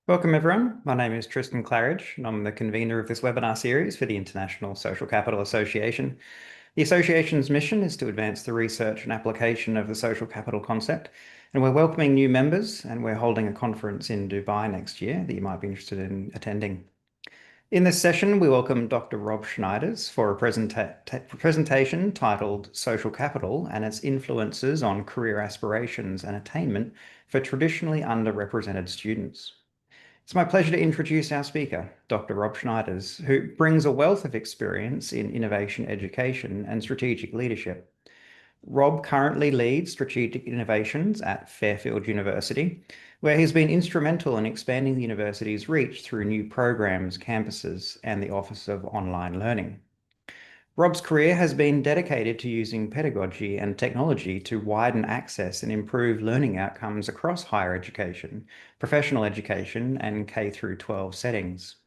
Welcome, everyone. My name is Tristan Claridge, and I'm the convener of this webinar series for the International Social Capital Association. The association's mission is to advance the research and application of the social capital concept, and we're welcoming new members, and we're holding a conference in Dubai next year that you might be interested in attending. In this session, we welcome Dr. Rob Schnieders for a presentation titled Social Capital and its Influences on Career Aspirations and Attainment for Traditionally Underrepresented Students. It's my pleasure to introduce our speaker, Dr. Rob Schnieders, who brings a wealth of experience in innovation education and strategic leadership. Rob currently leads strategic innovations at Fairfield University, where he's been instrumental in expanding the university's reach through new programs, campuses, and the Office of Online Learning. Rob's career has been dedicated to using pedagogy and technology to widen access and improve learning outcomes across higher education, professional education, and K through 12 settings.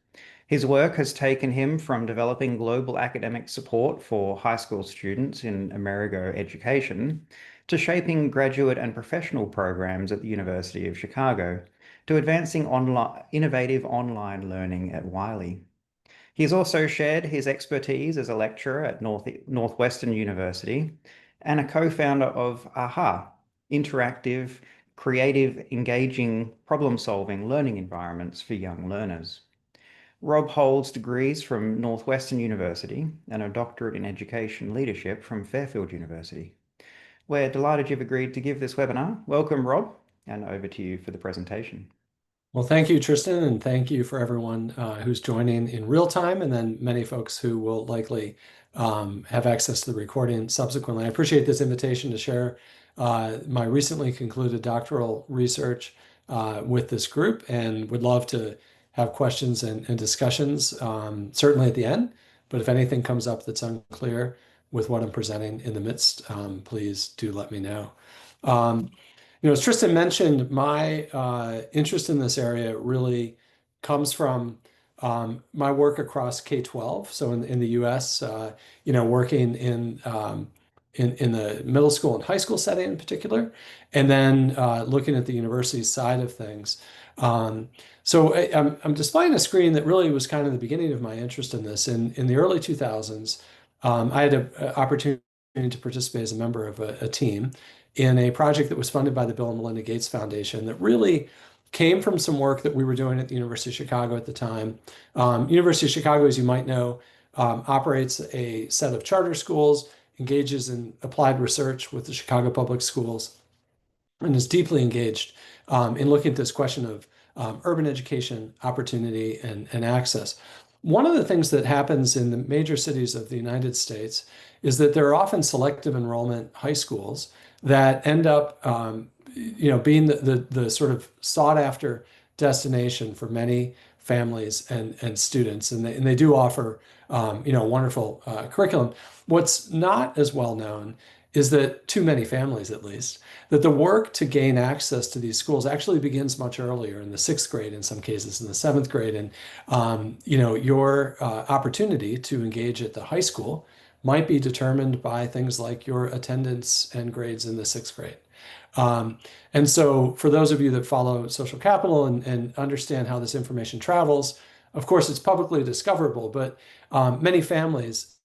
His work has taken him from developing global academic support for high school students in Amerigo education to shaping graduate and professional programs at the University of Chicago to advancing innovative online learning at Wiley. He's also shared his expertise as a lecturer at Northwestern University and a co-founder of AHA, interactive, creative, engaging, problem-solving learning environments for young learners. Rob holds degrees from Northwestern University and a doctorate in education leadership from Fairfield University. We're delighted you've agreed to give this webinar. Welcome, Rob, and over to you for the presentation. Well, thank you, Tristan, and thank you for everyone who's joining in real time, and then many folks who will likely have access to the recording subsequently. I appreciate this invitation to share my recently concluded doctoral research with this group, and would love to have questions and discussions, certainly at the end. But if anything comes up that's unclear with what I'm presenting in the midst, please do let me know. As Tristan mentioned, my interest in this area really comes from my work across K-12. So in the U.S., working in the middle school and high school setting in particular, and then looking at the university side of things. So I'm displaying a screen that really was kind of the beginning of my interest in this. In the early 2000s, I had an opportunity to participate as a member of a team in a project that was funded by the Bill and Melinda Gates Foundation that really came from some work that we were doing at the University of Chicago at the time. University of Chicago, as you might know, operates a set of charter schools, engages in applied research with the Chicago Public Schools, and is deeply engaged in looking at this question of urban education, opportunity, and access. One of the things that happens in the major cities of the United States is that there are often selective enrollment high schools that end up being the sort of sought after destination for many families and students. And they do offer wonderful curriculum. What's not as well known is that too many families, at least, that the work to gain access to these schools actually begins much earlier, in the sixth grade, in some cases in the seventh grade. And your opportunity to engage at the high school might be determined by things like your attendance and grades in the sixth grade. And so for those of you that follow social capital and understand how this information travels, of course, it's publicly discoverable, but many families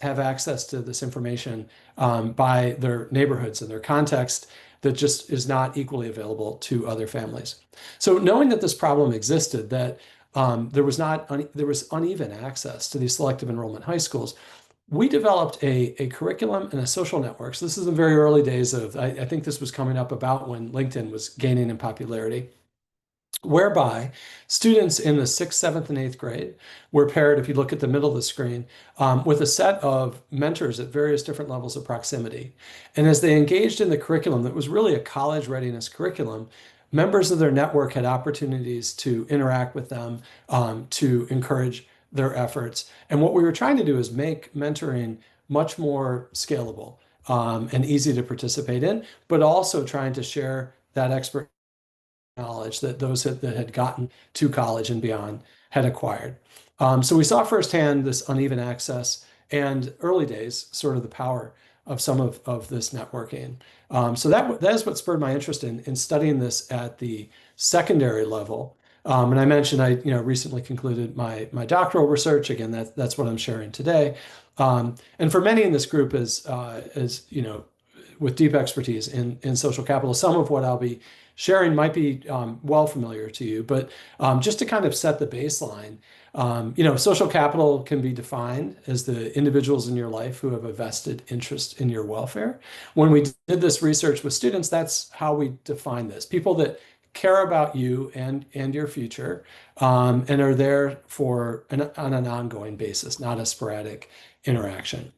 have access to this information by their neighborhoods and their context that just is not equally available to other families. So knowing that this problem existed, that there was uneven access to these selective enrollment high schools, we developed a curriculum and a social network. So this is the very early days of, I think this was coming up about when LinkedIn was gaining in popularity, whereby students in the sixth, seventh, and eighth grade were paired, if you look at the middle of the screen, with a set of mentors at various different levels of proximity. And as they engaged in the curriculum, that was really a college readiness curriculum, members of their network had opportunities to interact with them, to encourage their efforts. And what we were trying to do is make mentoring much more scalable and easy to participate in, but also trying to share that expert knowledge that those that had gotten to college and beyond had acquired. So we saw firsthand this uneven access and early days, sort of the power of some of this networking. So that is what spurred my interest in studying this at the secondary level, And I mentioned I recently concluded my doctoral research. Again, that's what I'm sharing today. And for many in this group is with deep expertise in social capital, some of what I'll be sharing might be well familiar to you, but just to kind of set the baseline, social capital can be defined as the individuals in your life who have a vested interest in your welfare. When we did this research with students, that's how we define this. People that care about you and your future, and are there on an ongoing basis, not a sporadic interaction.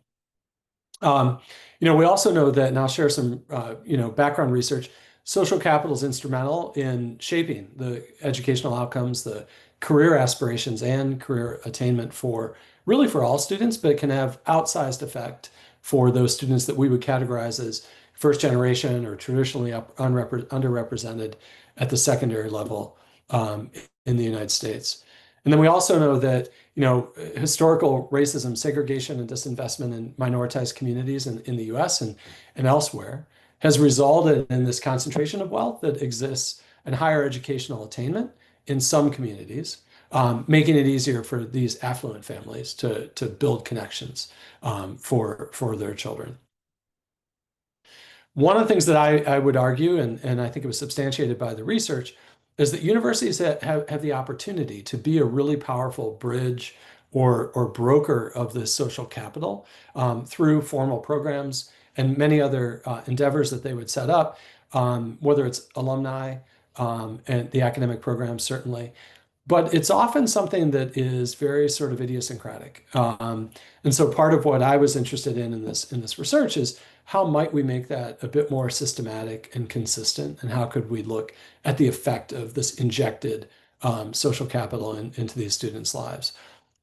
Um, we also know that, and I'll share some, background research. Social capital is instrumental in shaping the educational outcomes, the career aspirations, and career attainment for all students, but it can have outsized effect for those students that we would categorize as first generation or traditionally underrepresented at the secondary level in the United States. And then we also know that historical racism, segregation, and disinvestment in minoritized communities in the US and elsewhere has resulted in this concentration of wealth that exists and higher educational attainment in some communities, making it easier for these affluent families to build connections for their children. One of the things that I would argue, and I think it was substantiated by the research, is that universities have the opportunity to be a really powerful bridge or broker of this social capital through formal programs and many other endeavors that they would set up, whether it's alumni and the academic programs, certainly. But it's often something that is very sort of idiosyncratic. And so part of what I was interested in this research is how might we make that a bit more systematic and consistent, and how could we look at the effect of this injected social capital into these students' lives?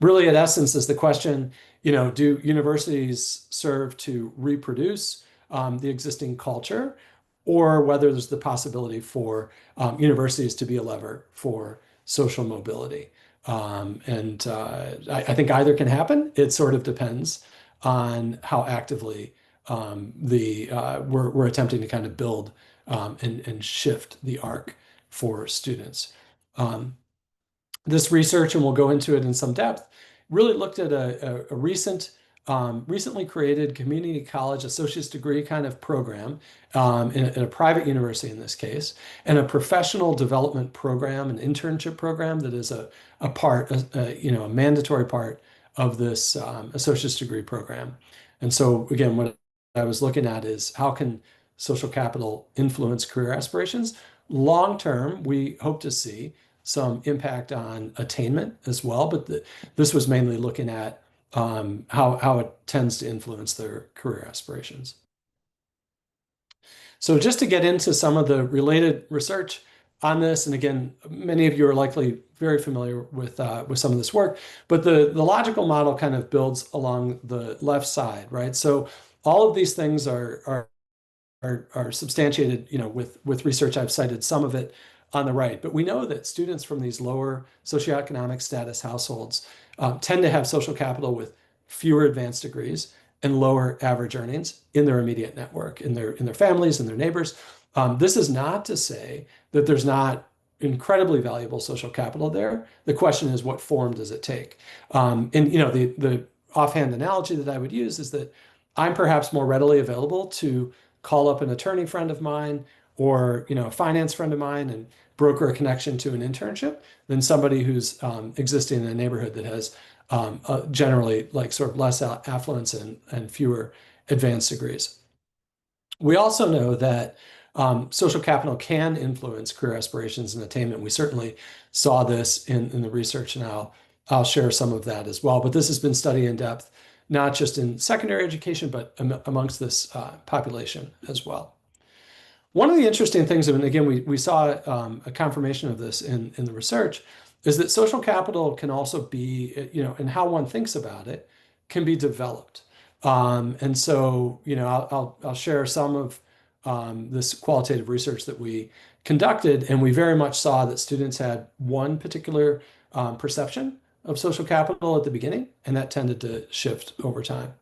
Really, in essence, is the question, do universities serve to reproduce the existing culture, or whether there's the possibility for universities to be a lever for social mobility? And I think either can happen. It sort of depends on how actively we're attempting to kind of build and shift the arc for students. This research, and we'll go into it in some depth, really looked at a recently created community college associate's degree kind of program in a private university in this case, and a professional development program, an internship program that is a mandatory part of this associate's degree program. And so again, what I was looking at is how can social capital influence career aspirations? Long term, we hope to see some impact on attainment as well, but this was mainly looking at how it tends to influence their career aspirations. So just to get into some of the related research on this, and again, many of you are likely very familiar with some of this work, but the logical model kind of builds along the left side, right? So all of these things are substantiated, with research. I've cited some of it on the right, but we know that students from these lower socioeconomic status households tend to have social capital with fewer advanced degrees and lower average earnings in their immediate network, in their families and their neighbors. This is not to say that there's not incredibly valuable social capital there. The question is, what form does it take? And the offhand analogy that I would use is that I'm perhaps more readily available to call up an attorney friend of mine or a finance friend of mine and broker a connection to an internship than somebody who's existing in a neighborhood that has generally like sort of less affluence and fewer advanced degrees. We also know that social capital can influence career aspirations and attainment. We certainly saw this in the research, and I'll share some of that as well. But this has been studied in depth, not just in secondary education, but amongst this population as well. One of the interesting things, and again, we saw a confirmation of this in the research, is that social capital can also be, and how one thinks about it, can be developed. And so, I'll share some of this qualitative research that we conducted, and we very much saw that students had one particular perception of social capital at the beginning, and that tended to shift over time.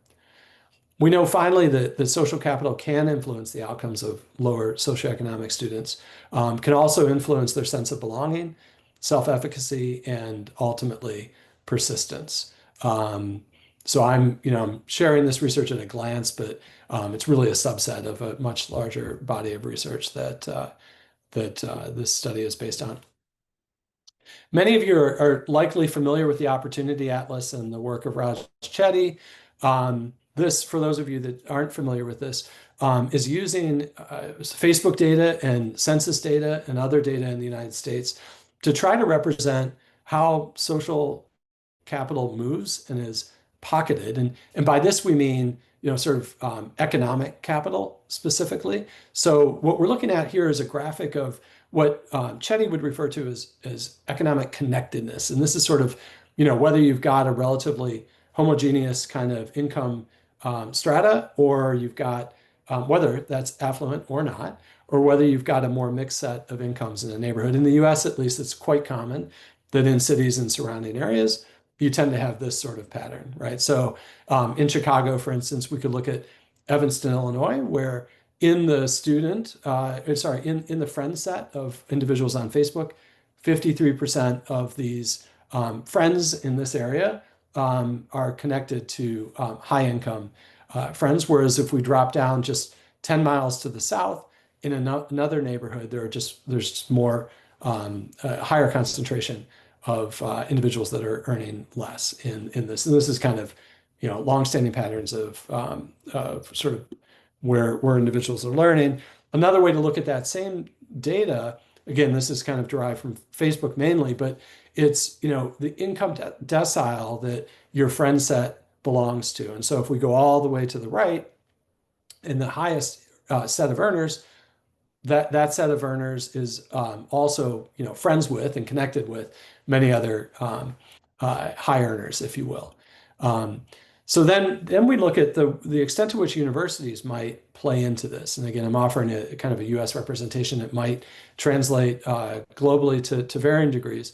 We know finally that the social capital can influence the outcomes of lower socioeconomic students, can also influence their sense of belonging self-efficacy, and ultimately persistence. Um, so I'm sharing this research at a glance, but it's really a subset of a much larger body of research that this study is based on. Many of you are likely familiar with the Opportunity Atlas and the work of Raj Chetty. This, for those of you that aren't familiar with this, is using Facebook data and census data and other data in the United States to try to represent how social capital moves and is pocketed. And by this, we mean, sort of economic capital specifically. So what we're looking at here is a graphic of what Chetty would refer to as economic connectedness. And this is sort of, whether you've got a relatively homogeneous kind of income strata, or you've got, whether that's affluent or not, or whether you've got a more mixed set of incomes in a neighborhood. In the US, at least, it's quite common that in cities and surrounding areas, you tend to have this sort of pattern, right? So in Chicago, for instance, we could look at Evanston, Illinois, where in the in the friend set of individuals on Facebook, 53% of these friends in this area are connected to high income friends. Whereas if we drop down just 10 miles to the south, in another neighborhood, there's just more higher concentration of individuals that are earning less in this. And this is kind of, longstanding patterns of sort of where individuals are learning. Another way to look at that same data, again, this is kind of derived from Facebook mainly, but it's, the income decile that your friend set belongs to. And so if we go all the way to the right, in the highest set of earners, that set of earners is also, friends with and connected with many other high earners, if you will. So then we look at the extent to which universities might play into this. And again, I'm offering a kind of a US representation that might translate globally to varying degrees.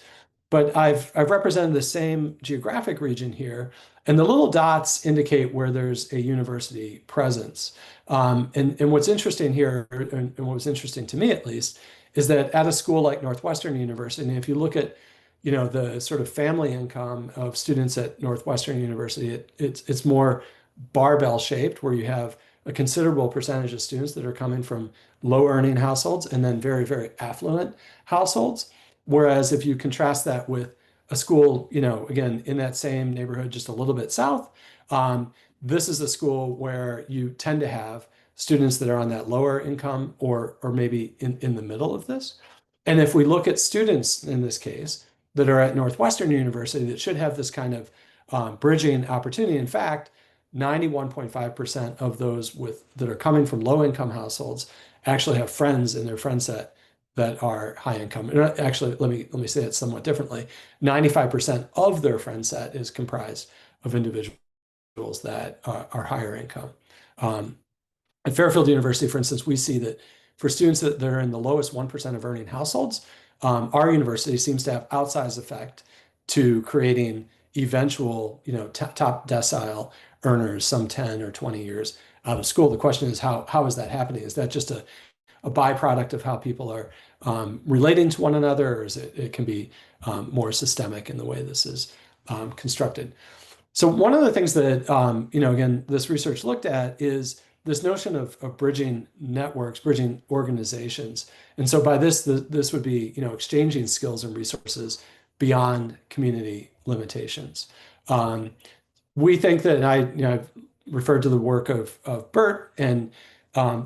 But I've represented the same geographic region here, and the little dots indicate where there's a university presence. And what's interesting here, and what was interesting to me at least, is that at a school like Northwestern University, and if you look at the sort of family income of students at Northwestern University, it's more barbell shaped, where you have a considerable percentage of students that are coming from low earning households and then very, very affluent households. Whereas if you contrast that with a school, again, in that same neighborhood, just a little bit south, this is a school where you tend to have students that are on that lower income or maybe in the middle of this. And if we look at students in this case that are at Northwestern University that should have this kind of bridging opportunity, in fact, 91.5% of those that are coming from low income households actually have friends in their friend set that are high income. And actually, let me say it somewhat differently. 95% of their friend set is comprised of individuals that are higher income. At Fairfield University, for instance, we see that for students that are in the lowest 1% of earning households, our university seems to have outsized effect to creating eventual, top decile earners some 10 or 20 years out of school. The question is, how is that happening? Is that just a byproduct of how people are relating to one another, or is it can be more systemic in the way this is constructed? So one of the things that, again, this research looked at is this notion of bridging networks, bridging organizations. And so by this would be, exchanging skills and resources beyond community limitations. We think that, I've referred to the work of Bert and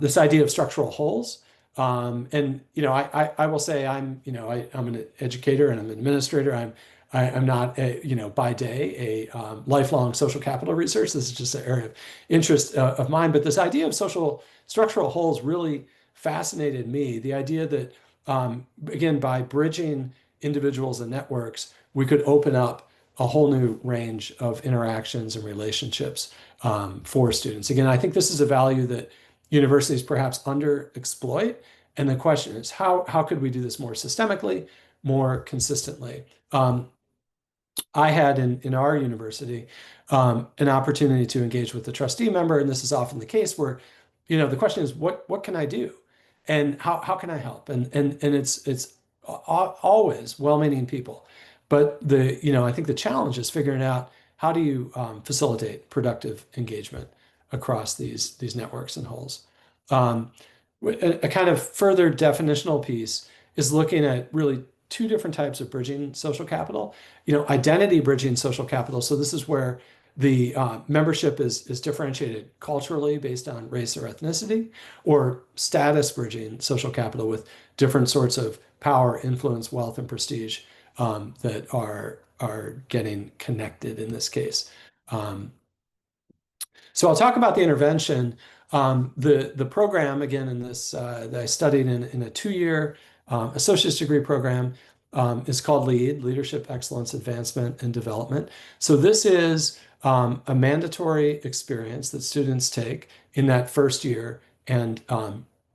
this idea of structural holes. And I will say I'm an educator and I'm an administrator. I'm not by day a lifelong social capital research. This is just an area of interest of mine. But this idea of social structural holes really fascinated me. The idea that again, by bridging individuals and networks, we could open up a whole new range of interactions and relationships for students. Again, I think this is a value that universities perhaps underexploit. And the question is, how could we do this more systemically, more consistently? I had in our university an opportunity to engage with the trustee member, and this is often the case where, the question is, what can I do, and how can I help? And it's always well-meaning people. But I think the challenge is figuring out how do you facilitate productive engagement across these networks and wholes. Um, a kind of further definitional piece is looking at really two different types of bridging social capital. Identity bridging social capital. So this is where the membership is differentiated culturally based on race or ethnicity, or status bridging social capital with different sorts of power, influence, wealth, and prestige that are getting connected in this case. So I'll talk about the intervention. The program, again, in this that I studied in a 2-year associate's degree program is called LEAD, Leadership Excellence Advancement and Development. So this is a mandatory experience that students take in that first year and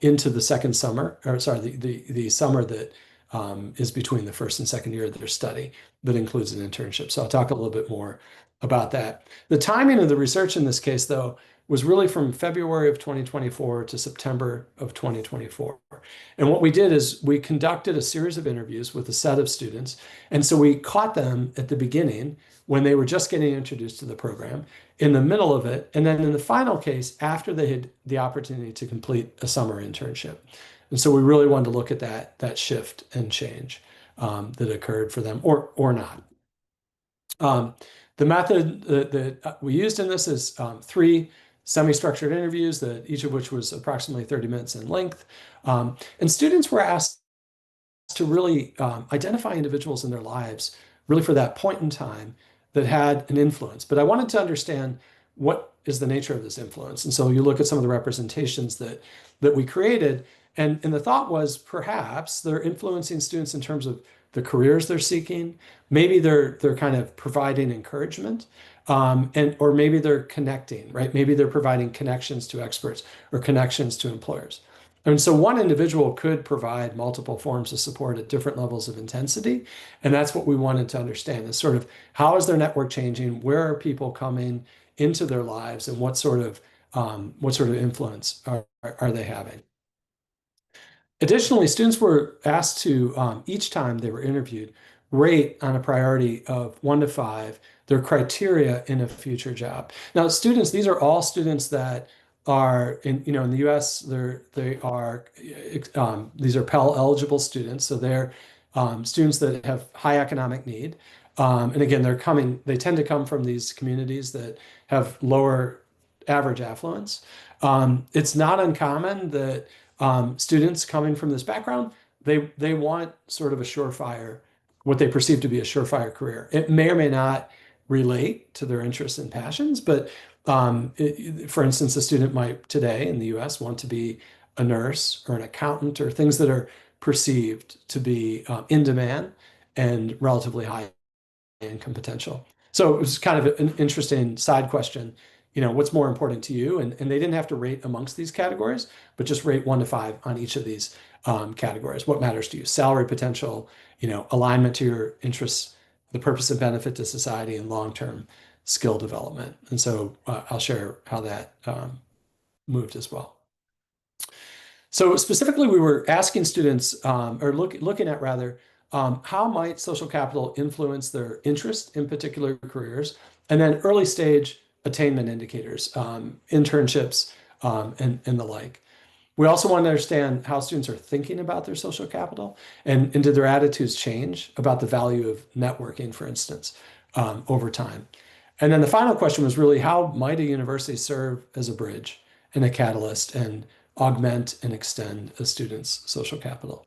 into the second summer, or sorry, the summer that is between the first and second year of their study that includes an internship. So I'll talk a little bit more about that. The timing of the research in this case, though, was really from February of 2024 to September of 2024. And what we did is we conducted a series of interviews with a set of students. And so we caught them at the beginning when they were just getting introduced to the program, in the middle of it, and then in the final case, after they had the opportunity to complete a summer internship. And so we really wanted to look at that shift and change that occurred for them, or not. The method that we used in this is 3 semi-structured interviews, that each of which was approximately 30 minutes in length. And students were asked to really identify individuals in their lives, really for that point in time, that had an influence. But I wanted to understand what is the nature of this influence. And so you look at some of the representations that we created, and the thought was perhaps they're influencing students in terms of the careers they're seeking. Maybe they're kind of providing encouragement, or maybe they're connecting, right? Maybe they're providing connections to experts or connections to employers. And so one individual could provide multiple forms of support at different levels of intensity. And that's what we wanted to understand, is sort of how is their network changing? Where are people coming into their lives, and what sort of influence are they having? Additionally, students were asked to, each time they were interviewed, rate on a priority of 1 to 5 their criteria in a future job. Now, students, these are all students that are in the U.S. These are Pell eligible students, so they're students that have high economic need. And again, they tend to come from these communities that have lower average affluence. It's not uncommon that students coming from this background, they want sort of a surefire, what they perceive to be a surefire career. It may or may not relate to their interests and passions, but for instance, a student might today in the US want to be a nurse or an accountant, or things that are perceived to be in demand and relatively high income potential. So it was kind of an interesting side question. What's more important to you? And they didn't have to rate amongst these categories, but just rate 1 to 5 on each of these categories. What matters to you? Salary potential, alignment to your interests, the purpose and benefit to society, and long-term skill development. And so I'll share how that moved as well. So specifically, we were asking students, or looking at rather, how might social capital influence their interest in particular careers, and then early stage attainment indicators, internships, and the like. We also want to understand how students are thinking about their social capital, and did their attitudes change about the value of networking, for instance, over time. And then the final question was really, how might a university serve as a bridge and a catalyst and augment and extend a student's social capital?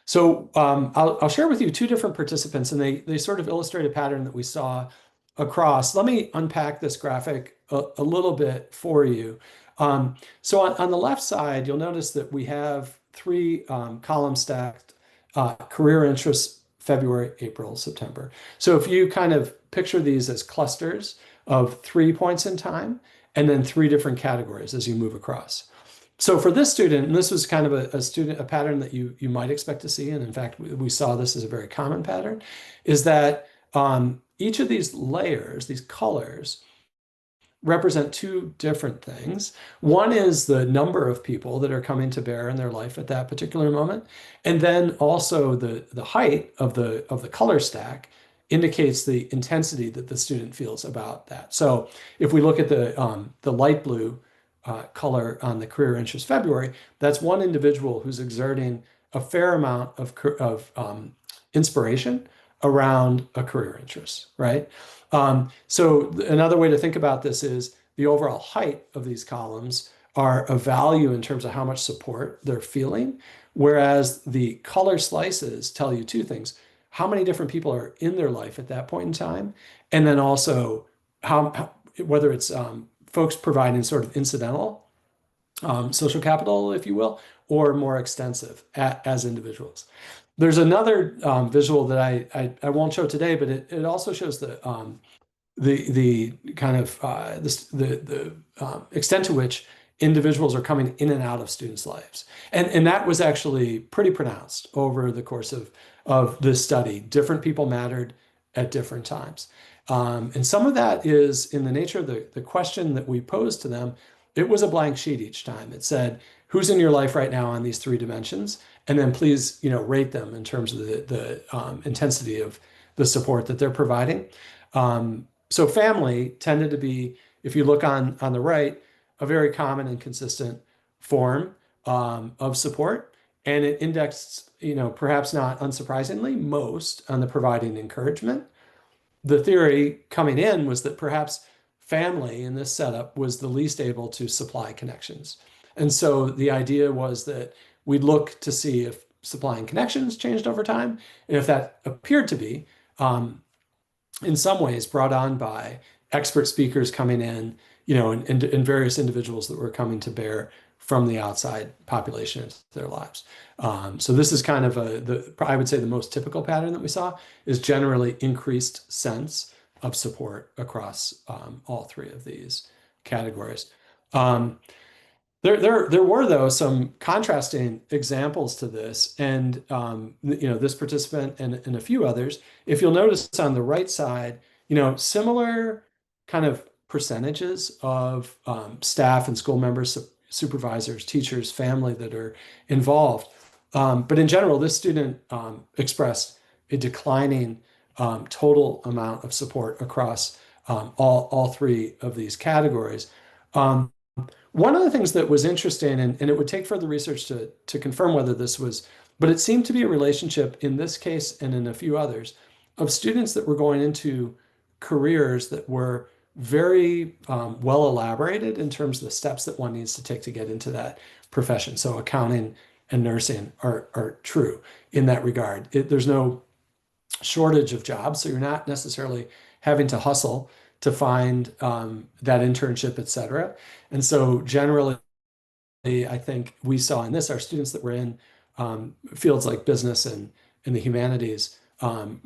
So I'll share with you 2 different participants, and they sort of illustrate a pattern that we saw across. Let me unpack this graphic a little bit for you. So on the left side, you'll notice that we have 3 column stacked career interests: February, April, September. So if you kind of picture these as clusters of 3 points in time, and then 3 different categories as you move across. So for this student, and this was kind of a pattern that you might expect to see, and in fact, we saw this as a very common pattern, is that each of these layers, these colors, represent two different things. One is the number of people that are coming to bear in their life at that particular moment, and then also the height of the color stack indicates the intensity that the student feels about that. So if we look at the light blue color on the career interest February, that's one individual who's exerting a fair amount of inspiration around a career interest, right? So another way to think about this is the overall height of these columns are a value in terms of how much support they're feeling, whereas the color slices tell you two things: how many different people are in their life at that point in time, and then also whether it's folks providing sort of incidental social capital, if you will, or more extensive as individuals. There's another visual that I won't show today, but it also shows the kind of the extent to which individuals are coming in and out of students' lives, and that was actually pretty pronounced over the course of this study. Different people mattered at different times, and some of that is in the nature of the question that we posed to them. It was a blank sheet each time. It said, "Who's in your life right now on these three dimensions?" And then please, rate them in terms of the intensity of the support that they're providing. So family tended to be, if you look on the right, a very common and consistent form of support. And it indexed, perhaps not unsurprisingly, most on the providing encouragement. The theory coming in was that perhaps family in this setup was the least able to supply connections. And so the idea was that we'd look to see if supplying connections changed over time. And if that appeared to be, in some ways brought on by expert speakers coming in, and various individuals that were coming to bear from the outside population into their lives. So this is kind of I would say the most typical pattern that we saw is generally increased sense of support across all three of these categories. There were, though, some contrasting examples to this, and this participant and a few others. If you'll notice on the right side, similar kind of percentages of staff and school members, supervisors, teachers, family that are involved. But in general, this student expressed a declining total amount of support across all three of these categories. One of the things that was interesting, and it would take further research to confirm whether this was, but it seemed to be a relationship in this case and in a few others of students that were going into careers that were very well elaborated in terms of the steps that one needs to take to get into that profession. So accounting and nursing are true in that regard. There's no shortage of jobs, so you're not necessarily having to hustle to find that internship, et cetera. And so generally, I think we saw in this, our students that were in fields like business and in the humanities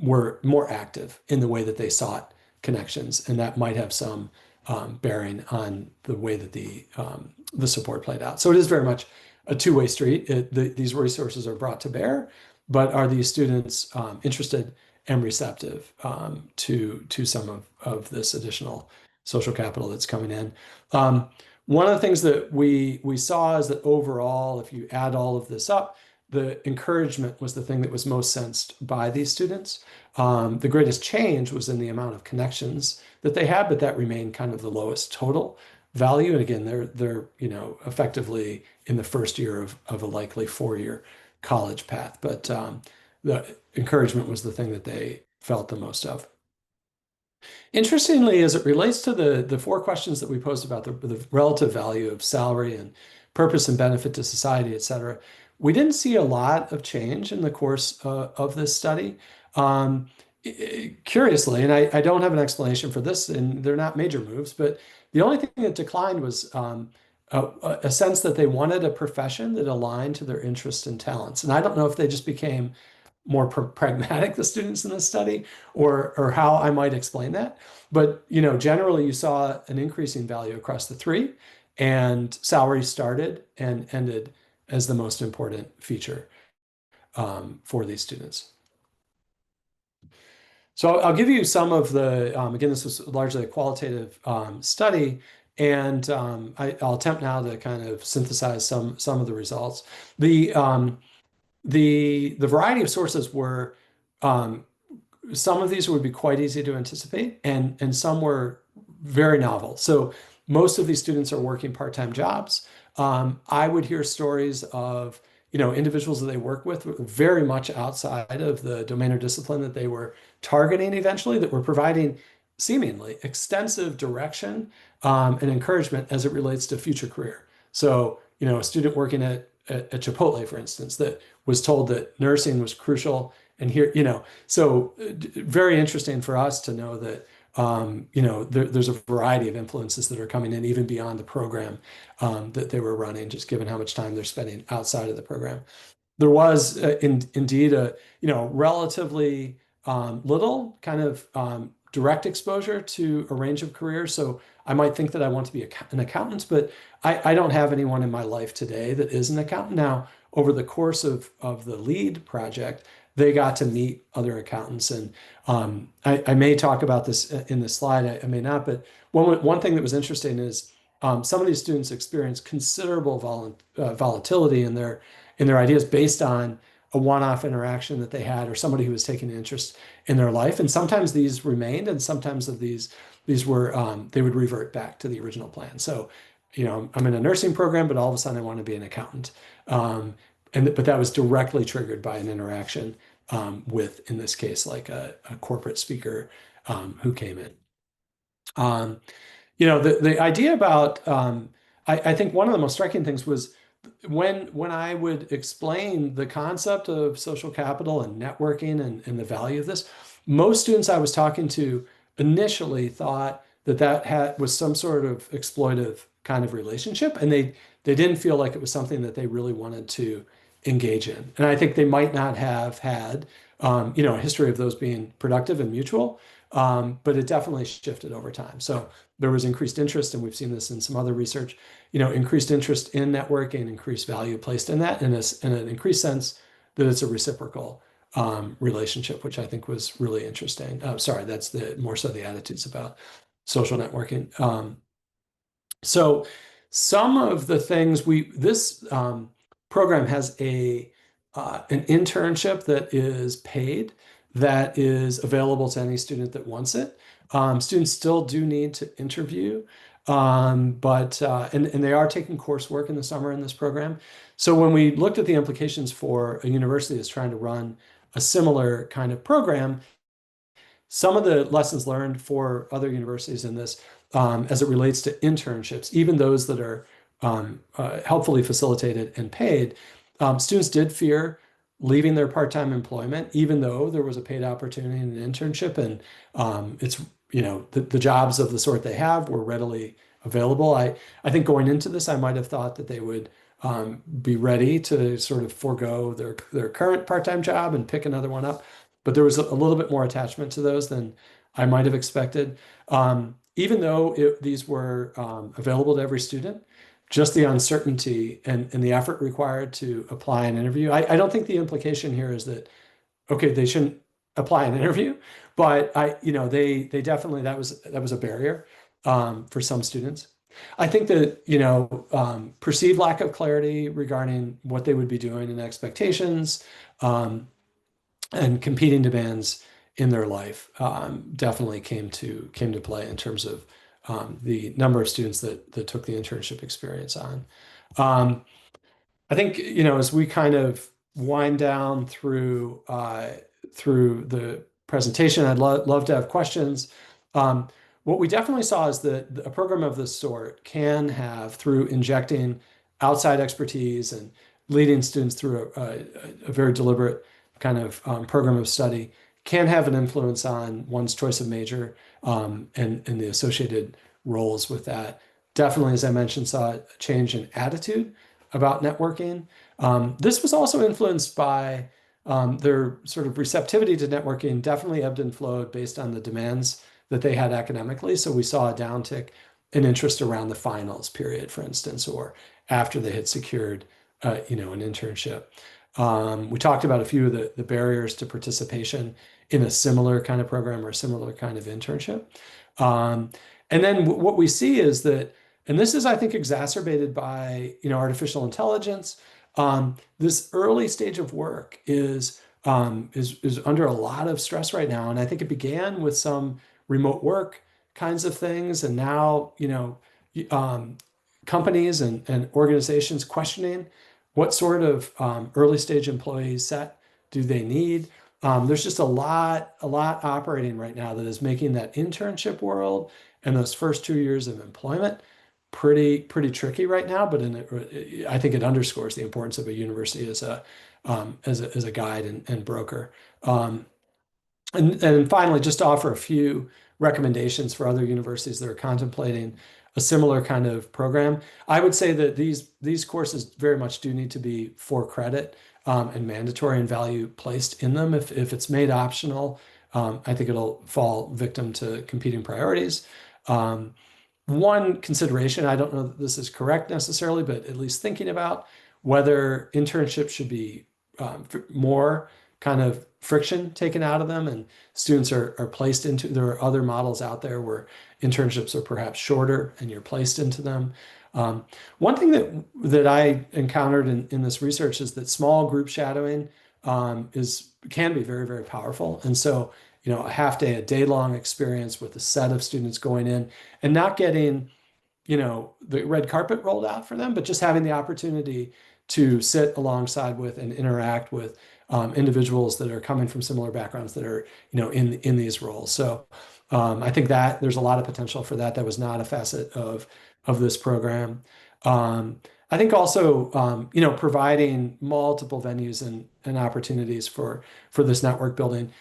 were more active in the way that they sought connections, and that might have some bearing on the way that the support played out. So it is very much a two-way street. These resources are brought to bear, but are these students interested and receptive to some of this additional social capital that's coming in? One of the things that we saw is that overall, if you add all of this up, the encouragement was the thing that was most sensed by these students. The greatest change was in the amount of connections that they had, but that remained kind of the lowest total value. And again, they're effectively in the first year of a likely 4-year college path. But the encouragement was the thing that they felt the most of. Interestingly, as it relates to the 4 questions that we posed about the relative value of salary and purpose and benefit to society, et cetera, we didn't see a lot of change in the course of this study. Curiously, and I don't have an explanation for this, and they're not major moves, but the only thing that declined was a sense that they wanted a profession that aligned to their interests and talents. And I don't know if they just became more pragmatic, the students in this study, or how I might explain that. But generally, you saw an increasing value across the 3, and salary started and ended as the most important feature for these students. So I'll give you some of the, again, this was largely a qualitative study, and I'll attempt now to kind of synthesize some of the results. The the variety of sources were um, some of these would be quite easy to anticipate, and some were very novel. So most of these students are working part-time jobs. I would hear stories of, individuals that they work with very much outside of the domain or discipline that they were targeting eventually, that were providing seemingly extensive direction and encouragement as it relates to future career. So, a student working at Chipotle, for instance, that was told that nursing was crucial. And here, so very interesting for us to know that, there's a variety of influences that are coming in even beyond the program that they were running, just given how much time they're spending outside of the program. There was indeed a, relatively little kind of direct exposure to a range of careers. So I might think that I want to be an accountant, but I don't have anyone in my life today that is an accountant. Now, over the course of the LEAD project, they got to meet other accountants. And I may talk about this in this slide, I may not, but one thing that was interesting is some of these students experienced considerable volatility in their ideas based on a one-off interaction that they had or somebody who was taking an interest in their life. And sometimes these remained, and sometimes of these were they would revert back to the original plan. So, I'm in a nursing program, but all of a sudden I want to be an accountant. But that was directly triggered by an interaction with, in this case, like a corporate speaker who came in. The idea about I think one of the most striking things was when I would explain the concept of social capital and networking and the value of this, most students I was talking to initially thought that was some sort of exploitive kind of relationship, and they didn't feel like it was something that they really wanted to engage in. And I think they might not have had a history of those being productive and mutual, but it definitely shifted over time. So there was increased interest, and we've seen this in some other research, increased interest in networking, increased value placed in that, and an increased sense that it's a reciprocal relationship, which I think was really interesting. Sorry, that's more so the attitudes about social networking. So some of the things this program has an internship that is paid, that is available to any student that wants it. Students still do need to interview, but and they are taking coursework in the summer in this program. So when we looked at the implications for a university that's trying to run a similar kind of program, some of the lessons learned for other universities in this, as it relates to internships, even those that are helpfully facilitated and paid, students did fear leaving their part-time employment, even though there was a paid opportunity in an internship, and it's the jobs of the sort they have were readily available. I think going into this, I might have thought that they would be ready to sort of forego their current part-time job and pick another one up. But there was a little bit more attachment to those than I might have expected. Even though these were available to every student, just the uncertainty and the effort required to apply an interview. I don't think the implication here is that, okay, they shouldn't apply an interview, but they definitely, that was a barrier for some students. I think that, perceived lack of clarity regarding what they would be doing and expectations, and competing demands in their life definitely came to play in terms of the number of students that took the internship experience on. I think, as we kind of wind down through the presentation, I'd love to have questions. What we definitely saw is that a program of this sort can have, through injecting outside expertise and leading students through a very deliberate kind of program of study, can have an influence on one's choice of major and the associated roles with that. Definitely, as I mentioned, saw a change in attitude about networking. This was also influenced by their sort of receptivity to networking, definitely ebbed and flowed based on the demands that they had academically. So we saw a downtick in interest around the finals period, for instance, or after they had secured an internship. We talked about a few of the barriers to participation in a similar kind of program or a similar kind of internship. Um, and then what we see is that, and this is, I think, exacerbated by, artificial intelligence. This early stage of work is under a lot of stress right now, and I think it began with some remote work kinds of things, and now, um, companies and organizations questioning what sort of early stage employee set do they need. There's just a lot operating right now that is making that internship world and those first 2 years of employment pretty tricky right now. But I think it underscores the importance of a university as a guide and broker. Um, and finally, just to offer a few recommendations for other universities that are contemplating a similar kind of program. I would say that these courses very much do need to be for credit and mandatory and value placed in them. If it's made optional, I think it'll fall victim to competing priorities. Um, One consideration, I don't know that this is correct necessarily, but at least thinking about whether internships should be more kind of friction taken out of them and students are placed into, there are other models out there where internships are perhaps shorter and you're placed into them. Um, One thing that I encountered in this research is that small group shadowing can be very, very powerful. And so, a half day, a day long experience with a set of students going in and not getting, the red carpet rolled out for them, but just having the opportunity to sit alongside with and interact with individuals that are coming from similar backgrounds that are, in these roles. So I think that there's a lot of potential for that. That was not a facet of this program. I think also, providing multiple venues and opportunities for this network building.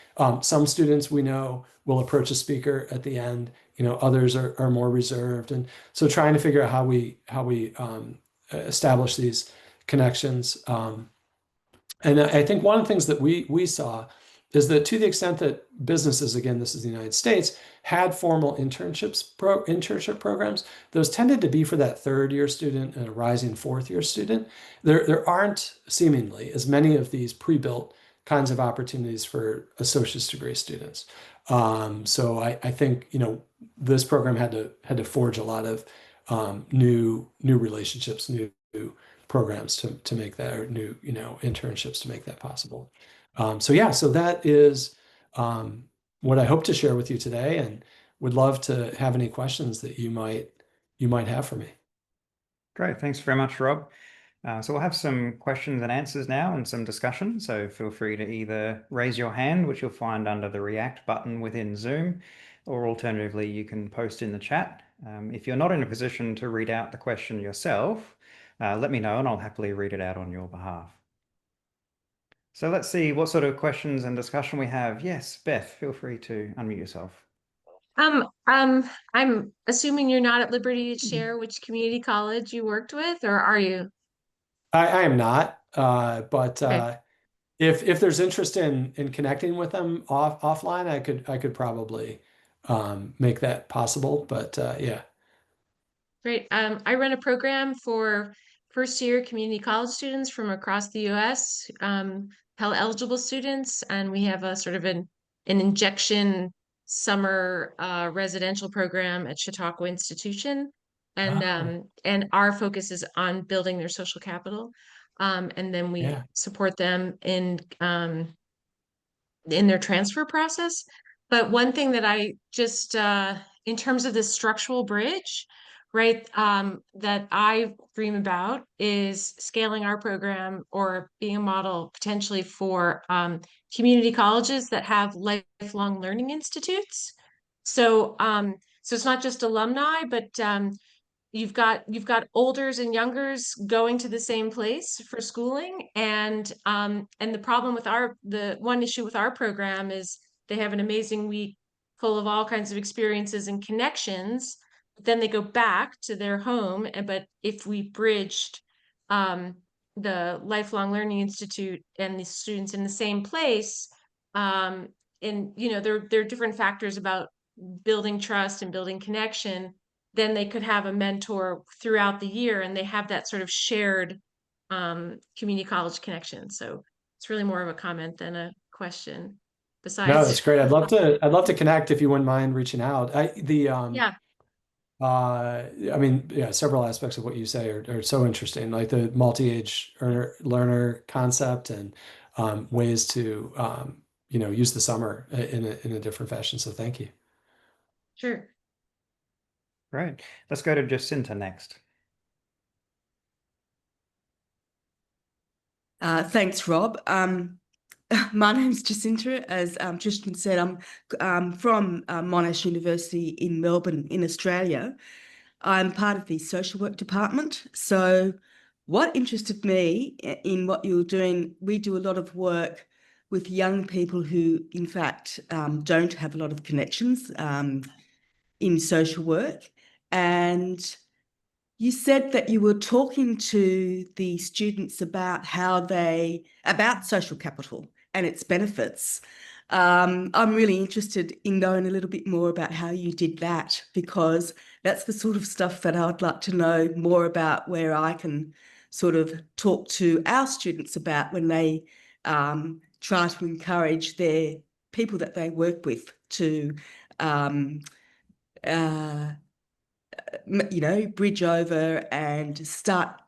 Some students we know will approach a speaker at the end. Others are more reserved, and so trying to figure out how we establish these connections. And I think one of the things that we saw is that to the extent that businesses, again, this is the United States, had formal internship programs, those tended to be for that third year student and a rising fourth year student. There aren't seemingly as many of these pre-built kinds of opportunities for associate's degree students. So I think this program had to forge a lot of new relationships, new programs to make that, or new internships to make that possible. So that is what I hope to share with you today, and would love to have any questions that you might have for me. Great. Thanks very much, Rob. So we'll have some questions and answers now and some discussion. So feel free to either raise your hand, which you'll find under the React button within Zoom, or alternatively, you can post in the chat. If you're not in a position to read out the question yourself, let me know and I'll happily read it out on your behalf. So let's see what sort of questions and discussion we have. Yes, Beth, feel free to unmute yourself. I'm assuming you're not at liberty to share which community college you worked with, or are you? I am not, but Okay, if there's interest in connecting with them offline, I could probably make that possible. But yeah. great. I run a program for first year community college students from across the US, Pell eligible students, and we have a sort of an injection summer residential program at Chautauqua Institution. And Oh, our focus is on building their social capital. And then we yeah. support them in their transfer process. But one thing that I just, in terms of this structural bridge, right, that I dream about is scaling our program or being a model potentially for community colleges that have lifelong learning institutes. So it's not just alumni, but you've got olders and youngers going to the same place for schooling, and the problem with the one issue with our program is they have an amazing week full of all kinds of experiences and connections, but then they go back to their home. But if we bridged um, the lifelong learning institute and the students in the same place, um, and there are different factors about building trust and building connection, then they could have a mentor throughout the year and they have that sort of shared community college connections. So it's really more of a comment than a question. No, Besides, that's great. I'd love to connect if you wouldn't mind reaching out. yeah, I mean, yeah, several aspects of what you say are so interesting, like the multi-age learner concept and ways to use the summer in a different fashion. So thank you. sure. Right. Let's go to Jacinta next. Thanks, Rob. My name's Jacinta. As Tristan said, I'm from Monash University in Melbourne, in Australia. I'm part of the social work department. So, what interested me in what you're doing, we do a lot of work with young people who, in fact, don't have a lot of connections in social work. And you said that you were talking to the students about about social capital and its benefits. I'm really interested in knowing a little bit more about how you did that, because that's the sort of stuff that I would like to know more about, where I can sort of talk to our students about when they try to encourage their people that they work with to uh, bridge over and start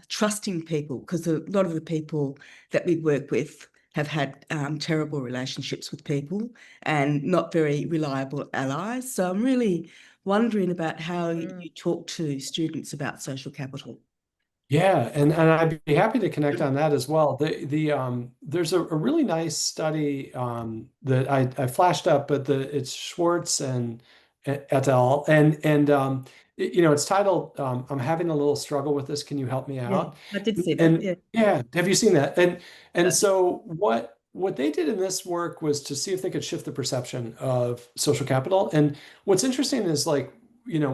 trusting people, because a lot of the people that we work with have had terrible relationships with people and not very reliable allies. So I'm really wondering about how you talk to students about social capital. Yeah, and I'd be happy to connect on that as well. There's a really nice study that I flashed up, but it's Schwartz and et al. And it's titled "I'm having a little struggle with this. Can you help me out?" I did see that. And Yeah. yeah, have you seen that? And so what they did in this work was to see if they could shift the perception of social capital. And what's interesting is, like,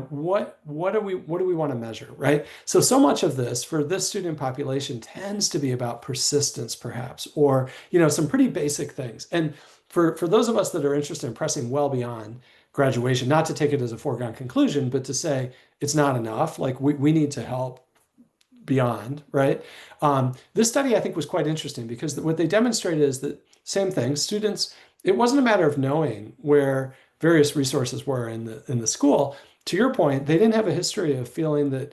what do we want to measure, right? So much of this for this student population tends to be about persistence, perhaps, or some pretty basic things. And for those of us that are interested in pressing well beyond graduation, not to take it as a foregone conclusion, but to say it's not enough, like we need to help beyond, right? This study, I think, was quite interesting, because what they demonstrated is that same thing, students, it wasn't a matter of knowing where various resources were in the school. To your point, they didn't have a history of feeling and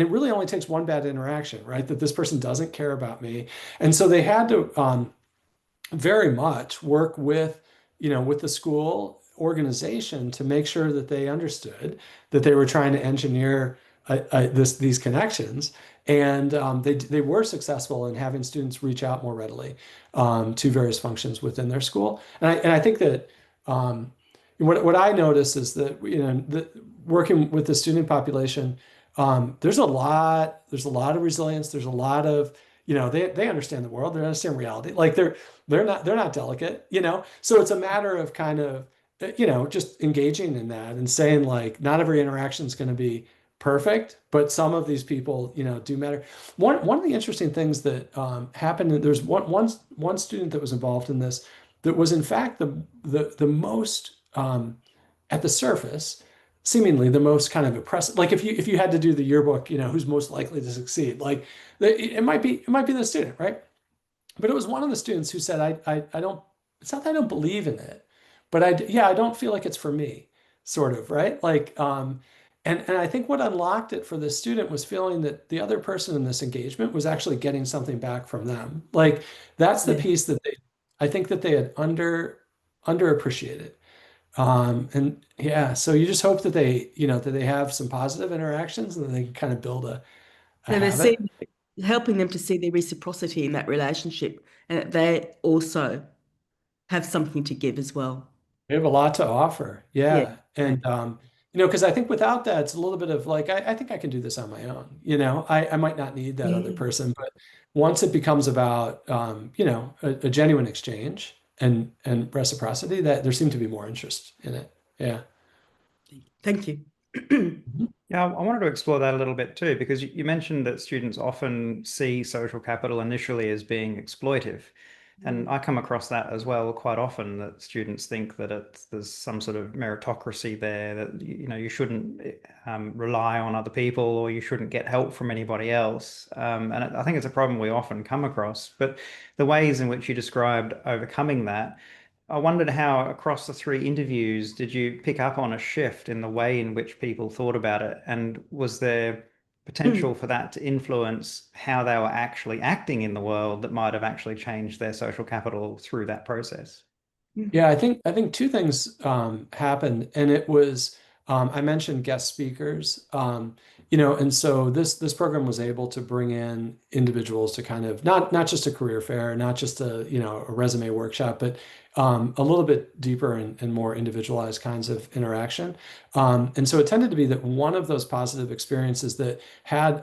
it really only takes one bad interaction, right? That this person doesn't care about me. And so they had to very much work with the school organization to make sure that they understood that they were trying to engineer these connections. And they were successful in having students reach out more readily to various functions within their school. And I think that what I notice is that working with the student population, there's a lot of resilience. There's a lot of they understand the world. They understand reality. Like they're not delicate. So it's a matter of kind of just engaging in that and saying, like, not every interaction is going to be perfect, but some of these people, do matter. One of the interesting things that happened, there's one student that was involved in this that was in fact the most at the surface, seemingly the most kind of impressive. Like if you had to do the yearbook, who's most likely to succeed, like it might be the student, right? But it was one of the students who said, I don't, it's not that I don't believe in it, but I don't feel like it's for me, sort of, right? Like, and I think what unlocked it for this student was feeling that the other person in this engagement was actually getting something back from them. Like that's the piece that I think that they had underappreciated. And yeah, so you just hope that they have some positive interactions and then they can kind of build a So they're habit. helping them to see their reciprocity in that relationship, and that they also have something to give as well. We have a lot to offer. Yeah. Yeah. And, because I think without that, it's a little bit of like, I think I can do this on my own. I might not need that other person, but once it becomes about, a genuine exchange and reciprocity, that there seemed to be more interest in it. Yeah. Thank you. Yeah, I wanted to explore that a little bit too, because you mentioned that students often see social capital initially as being exploitive. And I come across that as well quite often, that students think that there's some sort of meritocracy there, that you shouldn't rely on other people, or you shouldn't get help from anybody else. And I think it's a problem we often come across. But the ways in which you described overcoming that, I wondered how across the 3 interviews did you pick up on a shift in the way in which people thought about it, and was there potential for that to influence how they were actually acting in the world that might have actually changed their social capital through that process? Yeah, I think two things happened, and it was I mentioned guest speakers, and so this program was able to bring in individuals to kind of not just a career fair, not just a resume workshop, but a little bit deeper and more individualized kinds of interaction. And so it tended to be that one of those positive experiences that had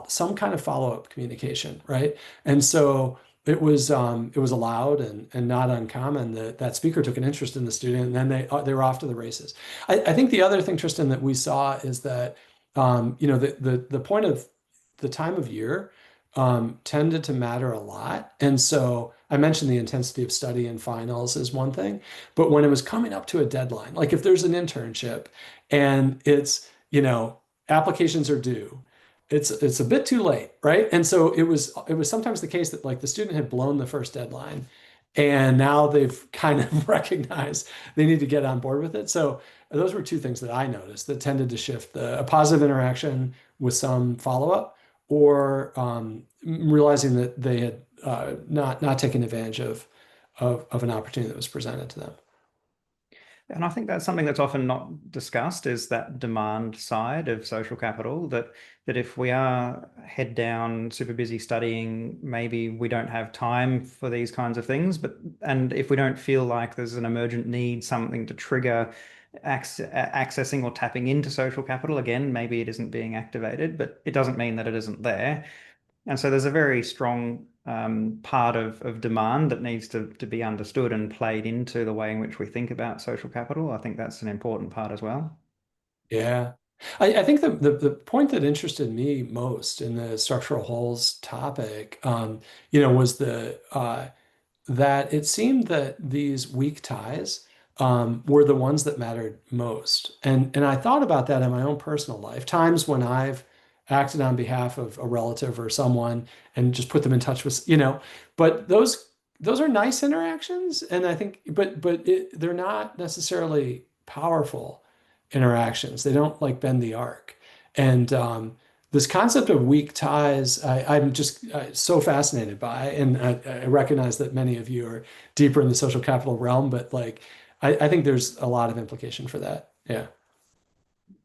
some kind of follow-up communication, right? And so it was allowed and not uncommon that that speaker took an interest in the student, and then they were off to the races. I think the other thing, Tristan, that we saw is that the point of the time of year tended to matter a lot. And so I mentioned the intensity of study in finals is one thing, but when it was coming up to a deadline, like if there's an internship and it's, applications are due, it's a bit too late, right? And so it was sometimes the case that like the student had blown the first deadline, and now they've kind of recognized they need to get on board with it. So those were two things that I noticed that tended to shift a positive interaction with some follow-up, or realizing that they had not taken advantage of an opportunity that was presented to them. And I think that's something that's often not discussed, is that demand side of social capital, that if we are head down, super busy studying, maybe we don't have time for these kinds of things. And if we don't feel like there's an emergent need, something to trigger accessing or tapping into social capital, again, maybe it isn't being activated, but it doesn't mean that it isn't there. And so there's a very strong part of demand that needs to be understood and played into the way in which we think about social capital. I think that's an important part as well. Yeah. I think the point that interested me most in the structural holes topic, was that it seemed that these weak ties were the ones that mattered most. And I thought about that in my own personal life, times when I've acted on behalf of a relative or someone and just put them in touch with, but those are nice interactions. And I think, but they're not necessarily powerful interactions. They don't like bend the arc. And this concept of weak ties, I'm just so fascinated by, and I recognize that many of you are deeper in the social capital realm, but like, I think there's a lot of implication for that. Yeah.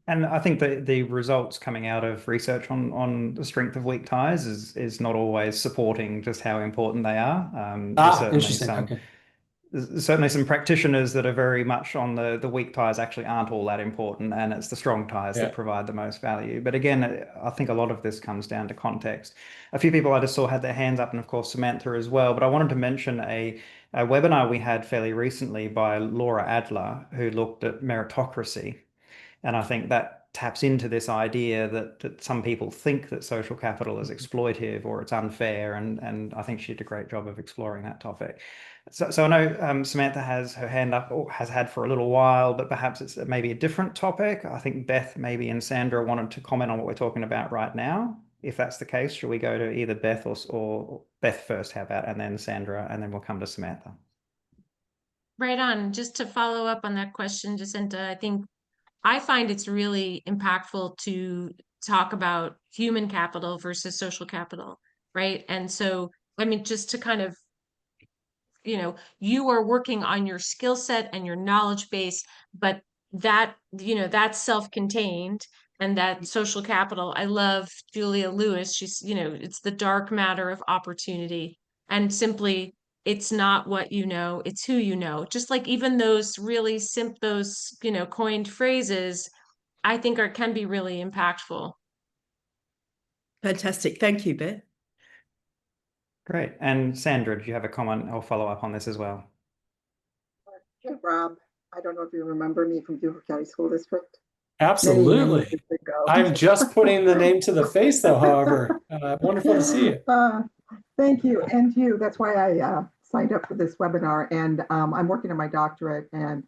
And I think that the results coming out of research on the strength of weak ties is not always supporting just how important they are. Interesting. Okay. There's certainly some practitioners that are very much on the weak ties actually aren't all that important, and it's the strong ties that provide the most value. But again, I think a lot of this comes down to context. A few people I just saw had their hands up, and of course Samantha as well. But I wanted to mention a webinar we had fairly recently by Laura Adler, who looked at meritocracy. And I think that taps into this idea that some people think that social capital is exploitive or it's unfair. And I think she did a great job of exploring that topic. So I know Samantha has her hand up, or has had for a little while, but perhaps it's maybe a different topic. I think Beth maybe and Sandra wanted to comment on what we're talking about right now. If that's the case, should we go to either Beth or Beth first, how about, and then Sandra, and then we'll come to Samantha. Right on. Just to follow up on that question, Jacinta, I find it's really impactful to talk about human capital versus social capital, right? And so, just to kind of, you are working on your skill set and your knowledge base, but that's self-contained. And that social capital, I love Julia Lewis. She's, it's the dark matter of opportunity. And simply, it's not what you know, it's who you know. Just like even those really those, coined phrases, I think can be really impactful. Fantastic. Thank you, Beth. Great. And Sandra, do you have a comment or follow up on this as well? Hey, Rob. I don't know if you remember me from Beaufort County School District. Absolutely. Many years ago. I'm just putting the name to the face, though, however. Wonderful to see you. Thank you. And you. That's why I signed up for this webinar, and I'm working on my doctorate, and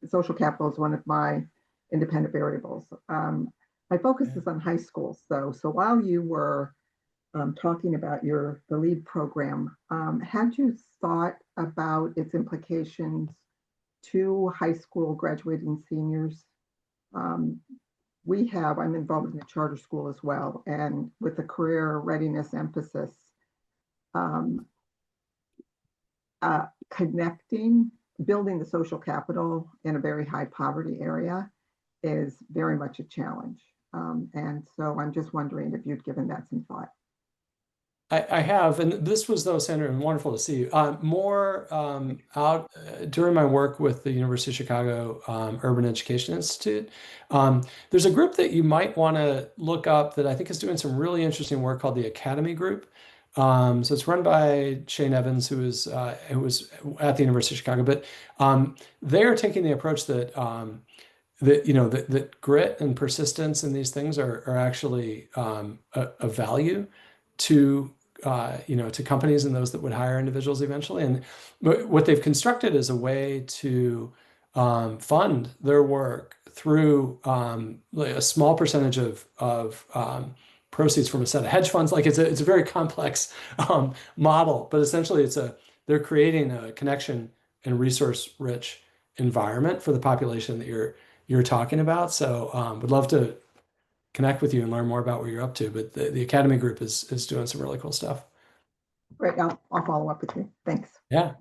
social capital is one of my independent variables. My focus is on high schools, though. So while you were talking about the LEAD program, had you thought about its implications to high school graduating seniors? I'm involved in a charter school as well, and with the career readiness emphasis, building the social capital in a very high poverty area is very much a challenge. And so I'm just wondering if you'd given that some thought. I have, and this was, though, Sandra, and wonderful to see you. More out during my work with the University of Chicago Urban Education Institute. There's a group that you might want to look up that I think is doing some really interesting work called the Academy Group. So it's run by Shane Evans, who was at the University of Chicago, but they are taking the approach that that grit and persistence in these things are actually a value to to companies and those that would hire individuals eventually. And what they've constructed is a way to fund their work through like a small percentage of proceeds from a set of hedge funds. Like it's a very complex model, but essentially they're creating a connection and resource rich environment for the population that you're talking about. So would love to connect with you and learn more about what you're up to. But the Academy Group is doing some really cool stuff. Great, I'll follow up with you. Thanks. Yeah.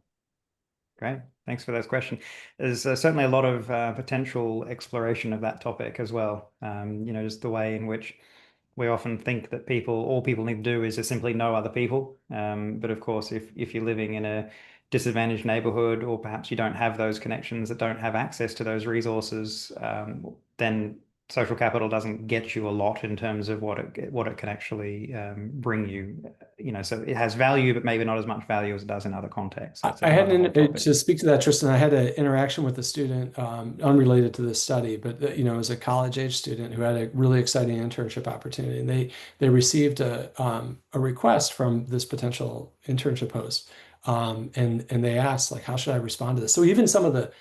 Great. Thanks for those questions. There's certainly a lot of potential exploration of that topic as well. Just the way in which we often think that all people need to do is to simply know other people. But of course, if you're living in a disadvantaged neighborhood, or perhaps you don't have those connections, that don't have access to those resources, then social capital doesn't get you a lot in terms of what it can actually bring you. So it has value, but maybe not as much value as it does in other contexts. I had to speak to that, Tristan. I had an interaction with a student unrelated to this study, but it was a college age student who had a really exciting internship opportunity, and they received a request from this potential internship host, and they asked, like, how should I respond to this? So even some of the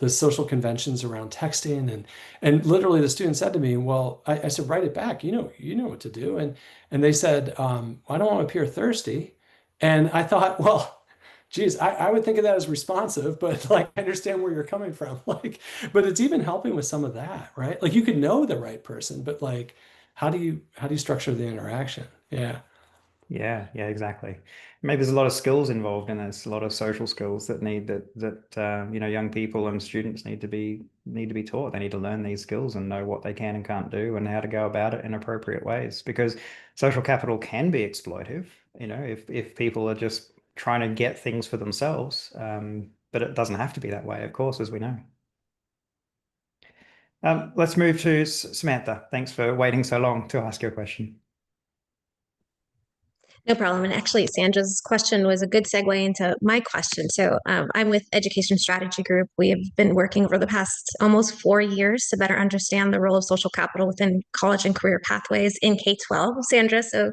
social conventions around texting and literally the student said to me, well, I said, write it back. You know what to do. And they said, I don't want to appear thirsty. And I thought, well, geez, I would think of that as responsive, but like, I understand where you're coming from. Like, but it's even helping with some of that, right? Like you could know the right person, but like, how do you structure the interaction? Yeah. Yeah, exactly. Maybe there's a lot of skills involved in this, a lot of social skills that young people and students need to be taught. They need to learn these skills and know what they can and can't do and how to go about it in appropriate ways. Because social capital can be exploitive, if people are just trying to get things for themselves. But it doesn't have to be that way, of course, as we know. Let's move to Samantha. Thanks for waiting so long to ask your question. No problem. And actually, Sandra's question was a good segue into my question. So I'm with Education Strategy Group. We have been working over the past almost 4 years to better understand the role of social capital within college and career pathways in K-12, Sandra. So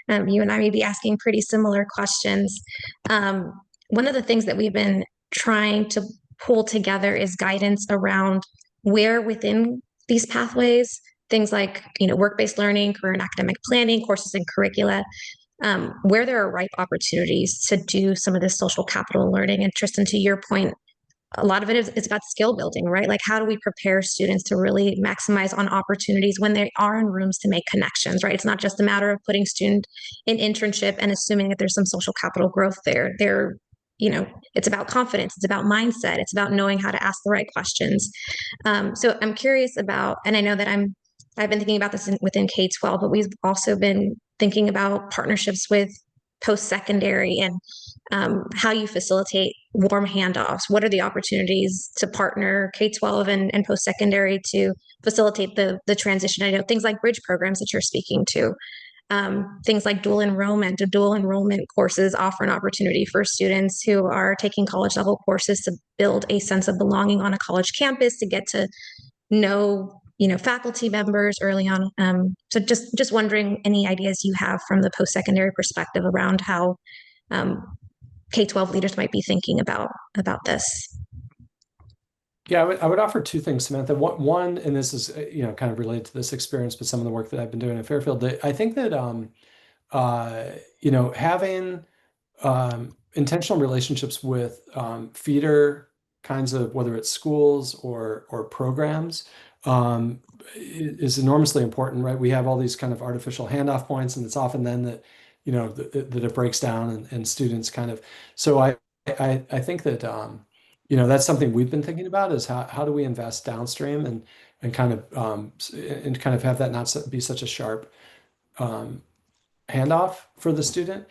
you and I may be asking pretty similar questions. One of the things that we've been trying to pull together is guidance around where within these pathways, things like work-based learning, career and academic planning, courses and curricula, where there are ripe opportunities to do some of this social capital learning. And Tristan, to your point, a lot of it is about skill building, right? Like how do we prepare students to really maximize on opportunities when they are in rooms to make connections, right? It's not just a matter of putting student in internship and assuming that there's some social capital growth there. It's about confidence, it's about mindset, it's about knowing how to ask the right questions. So I'm curious about, and I know that I've been thinking about this within K-12, but we've also been thinking about partnerships with post-secondary and how you facilitate warm handoffs. What are the opportunities to partner K-12 and post-secondary to facilitate the transition? I know things like bridge programs that you're speaking to, things like dual enrollment courses offer an opportunity for students who are taking college level courses to build a sense of belonging on a college campus, to get to know faculty members early on. So just wondering any ideas you have from the post-secondary perspective around how K-12 leaders might be thinking about this. Yeah, I would offer two things, Samantha. One, and this is kind of related to this experience, but some of the work that I've been doing at Fairfield, I think that having intentional relationships with feeder kinds of, whether it's schools or programs, is enormously important, right? We have all these kind of artificial handoff points, and it's often then that that it breaks down and students kind of. So I think that that's something we've been thinking about, is how do we invest downstream and kind of have that not be such a sharp handoff for the student.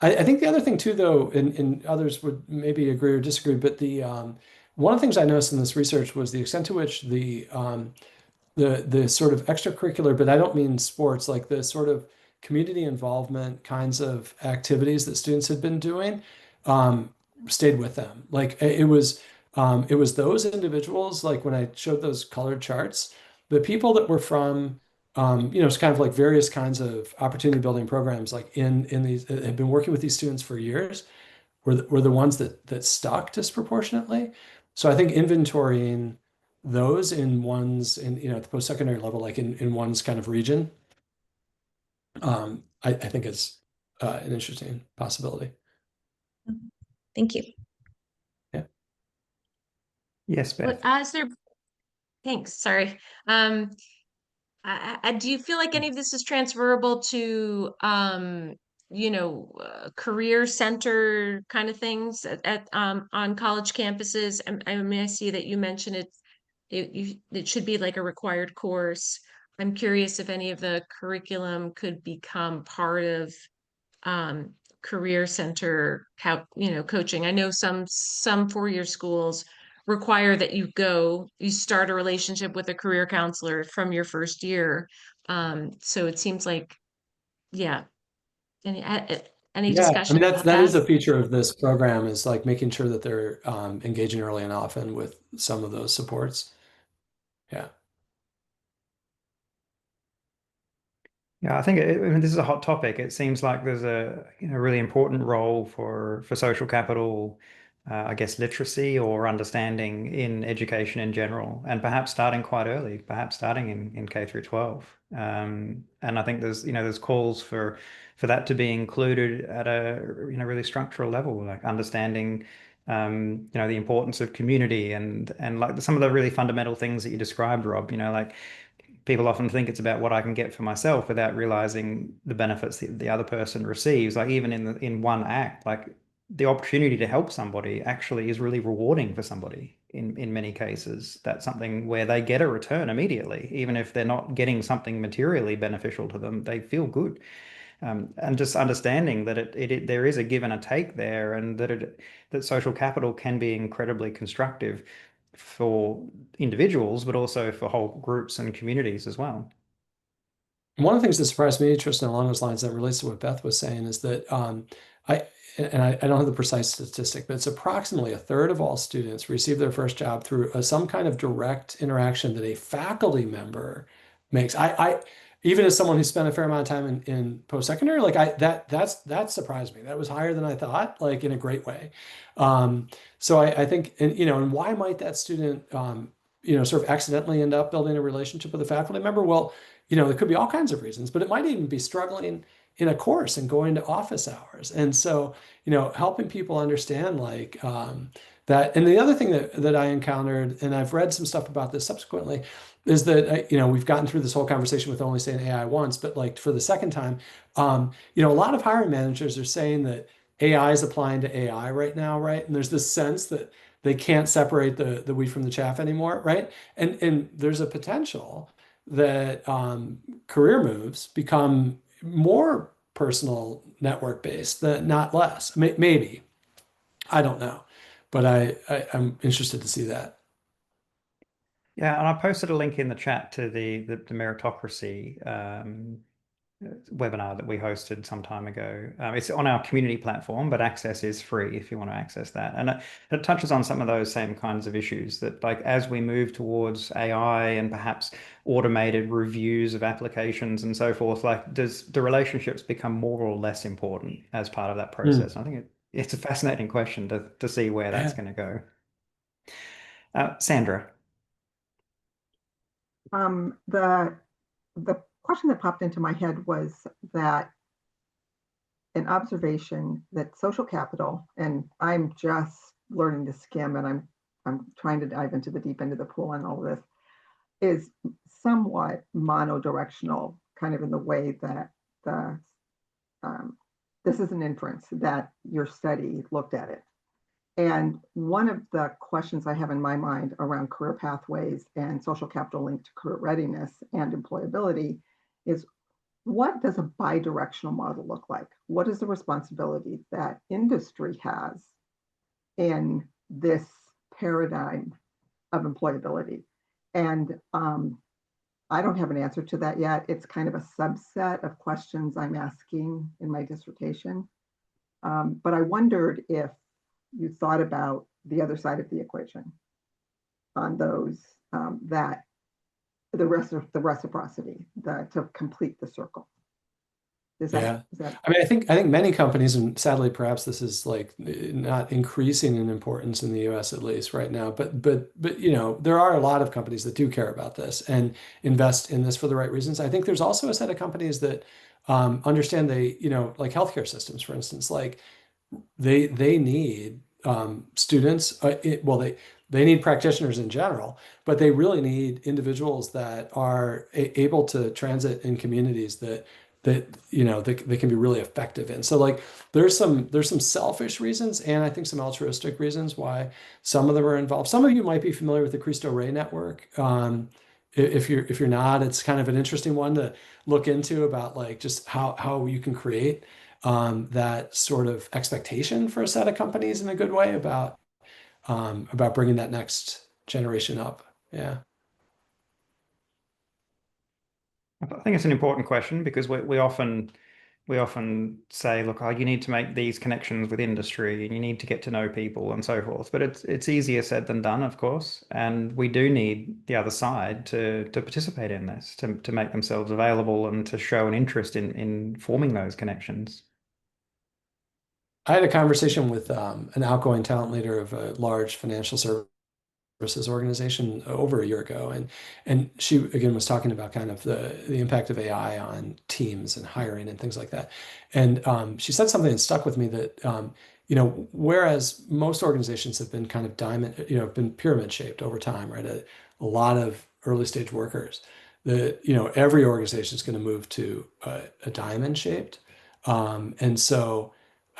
I think the other thing too, though, and others would maybe agree or disagree, but the one of the things I noticed in this research was the extent to which the sort of extracurricular, but I don't mean sports, like the sort of community involvement kinds of activities that students had been doing, stayed with them. Like it was those individuals, like when I showed those colored charts, the people that were from it's kind of like various kinds of opportunity building programs, like in these, have been working with these students for years, were the ones that stuck disproportionately. So I think inventorying those in one's, at the post-secondary level, like in one's kind of region, I think is an interesting possibility. Thank you. Yeah. Yes, Beth. Thanks. Sorry. Do you feel like any of this is transferable to, career center kind of things on college campuses? I see that you mentioned it should be like a required course. I'm curious if any of the curriculum could become part of career center, coaching. I know some 4-year schools require that you start a relationship with a career counselor from your first year. So it seems like, yeah. Any discussion I mean, about that is a feature of this program, is like making sure that they're engaging early and often with some of those supports. Yeah. Yeah, I think I mean, this is a hot topic. It seems like there's a really important role for social capital, I guess, literacy or understanding in education in general, and perhaps starting quite early, perhaps starting in K through 12. And I think there's calls for that to be included at a really structural level, like understanding the importance of community and like some of the really fundamental things that you described, Rob. Like people often think it's about what I can get for myself without realizing the benefits that the other person receives. Like even in one act, like the opportunity to help somebody actually is really rewarding for somebody in many cases. That's something where they get a return immediately, even if they're not getting something materially beneficial to them, they feel good. And just understanding that there is a give and a take there, and that social capital can be incredibly constructive for individuals, but also for whole groups and communities as well. One of the things that surprised me, Tristan, along those lines that relates to what Beth was saying, is that I don't have the precise statistic, but it's approximately a third of all students receive their first job through some kind of direct interaction that a faculty member makes. I even as someone who spent a fair amount of time in post-secondary, like that surprised me. That was higher than I thought, like in a great way. So I think, and why might that student, sort of accidentally end up building a relationship with a faculty member? Well, there could be all kinds of reasons, but it might even be struggling in a course and going to office hours. And so, helping people understand like that. And the other thing that I encountered, and I've read some stuff about this subsequently, is that, we've gotten through this whole conversation with only saying AI once, but like for the second time, a lot of hiring managers are saying that AI is applying to AI right now, right? And there's this sense that they can't separate the wheat from the chaff anymore, right? And there's a potential that career moves become more personal network based, not less. Maybe, I don't know, but I'm interested to see that. Yeah, and I posted a link in the chat to the meritocracy webinar that we hosted some time ago. It's on our community platform, but access is free if you want to access that. And it touches on some of those same kinds of issues that, like, as we move towards AI and perhaps automated reviews of applications and so forth, like, does the relationships become more or less important as part of that process? And I think it's a fascinating question to see where that's going to go. Sandra. The question that popped into my head was that an observation that social capital, and I'm just learning to skim, and I'm trying to dive into the deep end of the pool on all of this, is somewhat monodirectional, kind of in the way that this is an inference that your study looked at it. And one of the questions I have in my mind around career pathways and social capital linked to career readiness and employability is, what does a bidirectional model look like? What is the responsibility that industry has in this paradigm of employability? And I don't have an answer to that yet. It's kind of a subset of questions I'm asking in my dissertation. But I wondered if you thought about the other side of the equation on those, that the reciprocity, to complete the circle. Is that? I mean, I think many companies, and sadly, perhaps this is like not increasing in importance in the U.S. at least right now. But there are a lot of companies that do care about this and invest in this for the right reasons. I think there's also a set of companies that understand like healthcare systems, for instance, like they need students. They need practitioners in general, but they really need individuals that are able to transit in communities that they can be really effective in. So like there's some selfish reasons and I think some altruistic reasons why some of them are involved. Some of you might be familiar with the Cristo Rey network. If you're not, it's kind of an interesting one to look into about like just how you can create that sort of expectation for a set of companies in a good way about bringing that next generation up. Yeah. I think it's an important question because we often say, look, you need to make these connections with industry and you need to get to know people and so forth. But it's easier said than done, of course. And we do need the other side to participate in this, to make themselves available and to show an interest in forming those connections. I had a conversation with an outgoing talent leader of a large financial services organization over a year ago, and she again was talking about kind of the impact of AI on teams and hiring and things like that. And she said something that stuck with me that whereas most organizations have been kind of been pyramid shaped over time, right? A lot of early stage workers. Every organization is going to move to a diamond shaped, and so.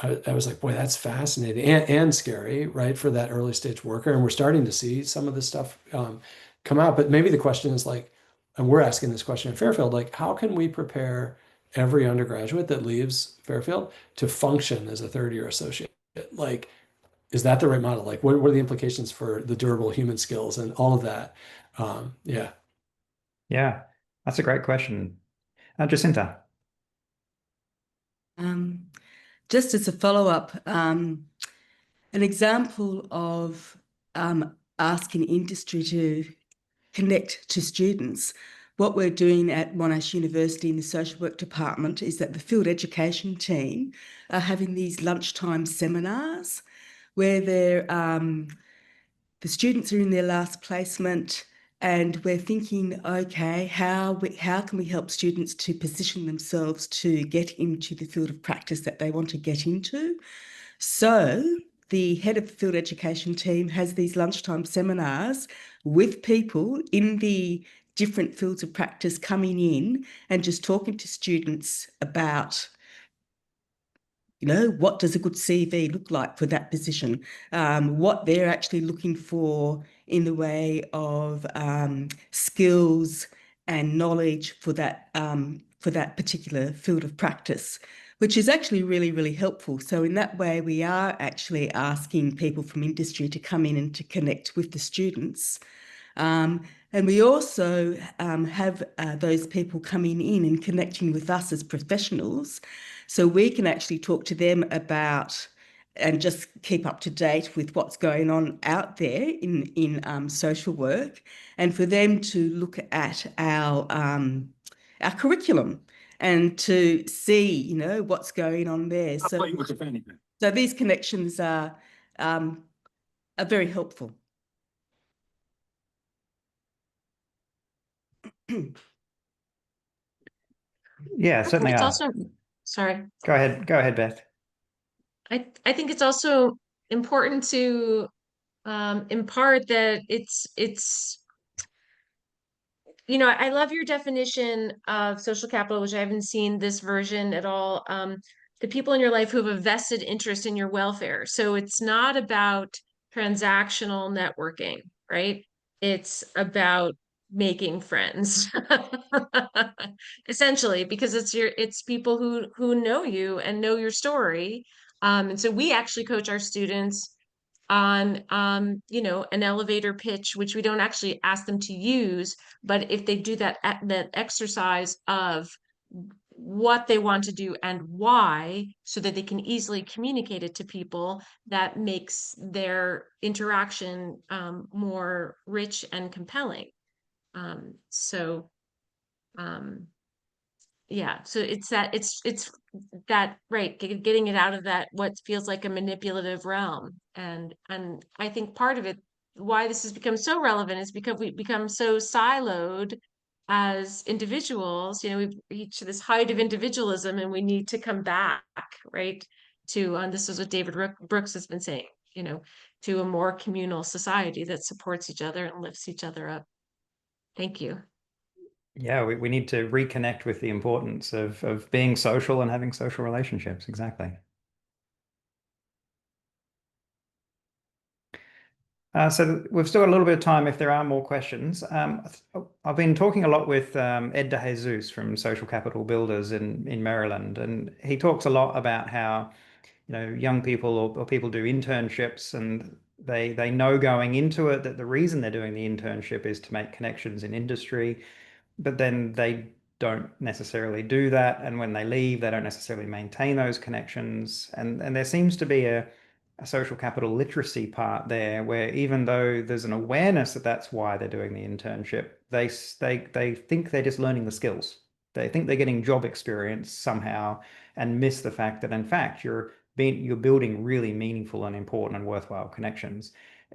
I was like, boy, that's fascinating and scary, right, for that early stage worker. And we're starting to see some of this stuff come out. But maybe the question is like, and we're asking this question at Fairfield, like, how can we prepare every undergraduate that leaves Fairfield to function as a third-year associate? Like, is that the right model? Like, what are the implications for the durable human skills and all of that? Yeah, that's a great question. Jacinta. Just as a follow-up, an example of asking industry to connect to students, what we're doing at Monash University in the social work department is that the field education team are having these lunchtime seminars where the students are in their last placement and we're thinking, okay, how can we help students to position themselves to get into the field of practice that they want to get into? So the head of the field education team has these lunchtime seminars with people in the different fields of practice coming in and just talking to students about what does a good CV look like for that position? What they're actually looking for in the way of skills and knowledge for that particular field of practice, which is actually really, really helpful. So in that way, we are actually asking people from industry to come in and to connect with the students. And we also have those people coming in and connecting with us as professionals. So we can actually talk to them about and just keep up to date with what's going on out there in social work, and for them to look at our curriculum and to see, you know, what's going on there. So these connections are very helpful. Yeah, I think certainly it's are. also, sorry. Go ahead, Beth. I think it's also important to impart that it's you know, I love your definition of social capital, which I haven't seen this version at all. The people in your life who have a vested interest in your welfare. So it's not about transactional networking, right? It's about making friends. Essentially, because it's people who know you and know your story. And so we actually coach our students on you know, an elevator pitch, which we don't actually ask them to use, but if they do that exercise of what they want to do and why, so that they can easily communicate it to people, that makes their interaction more rich and compelling. So yeah, so it's that, right, getting it out of that what feels like a manipulative realm. And I think part of it, why this has become so relevant, is because we become so siloed as individuals. You know, we've reached this height of individualism, and we need to come back, right, to this is what David Brooks has been saying, you know, to a more communal society that supports each other and lifts each other up. Thank you. Yeah, we need to reconnect with the importance of being social and having social relationships. Exactly. So we've still got a little bit of time if there are more questions. I've been talking a lot with Ed DeJesus from Social Capital Builders in Maryland, and he talks a lot about how, you know, young people or people do internships, and they know going into it that the reason they're doing the internship is to make connections in industry, but then they don't necessarily do that, and when they leave, they don't necessarily maintain those connections, and there seems to be a social capital literacy part there, where even though there's an awareness that that's why they're doing the internship, they think they're just learning the skills. They think they're getting job experience somehow, and miss the fact that in fact you're building really meaningful and important and worthwhile connections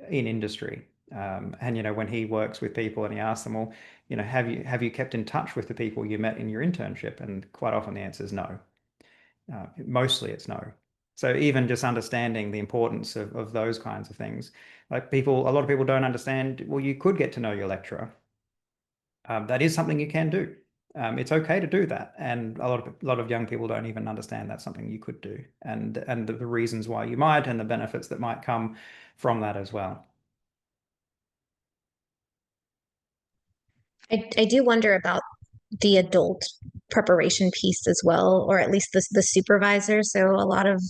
in industry. And you know, when he works with people and he asks them, well, you know, have you kept in touch with the people you met in your internship? And quite often the answer is no. Mostly it's no. So even just understanding the importance of those kinds of things, like a lot of people don't understand, well, you could get to know your lecturer. That is something you can do. It's okay to do that. And a lot of young people don't even understand that's something you could do, and the reasons why you might, and the benefits that might come from that as well. I do wonder about the adult preparation piece as well, or at least the supervisor. So a lot of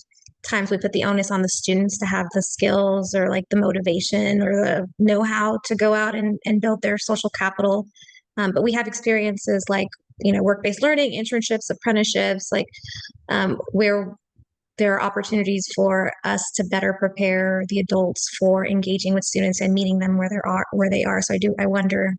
times we put the onus on the students to have the skills or like the motivation or the know-how to go out and build their social capital. But we have experiences like, you know, work-based learning, internships, apprenticeships, like where there are opportunities for us to better prepare the adults for engaging with students and meeting them where they are. So I wonder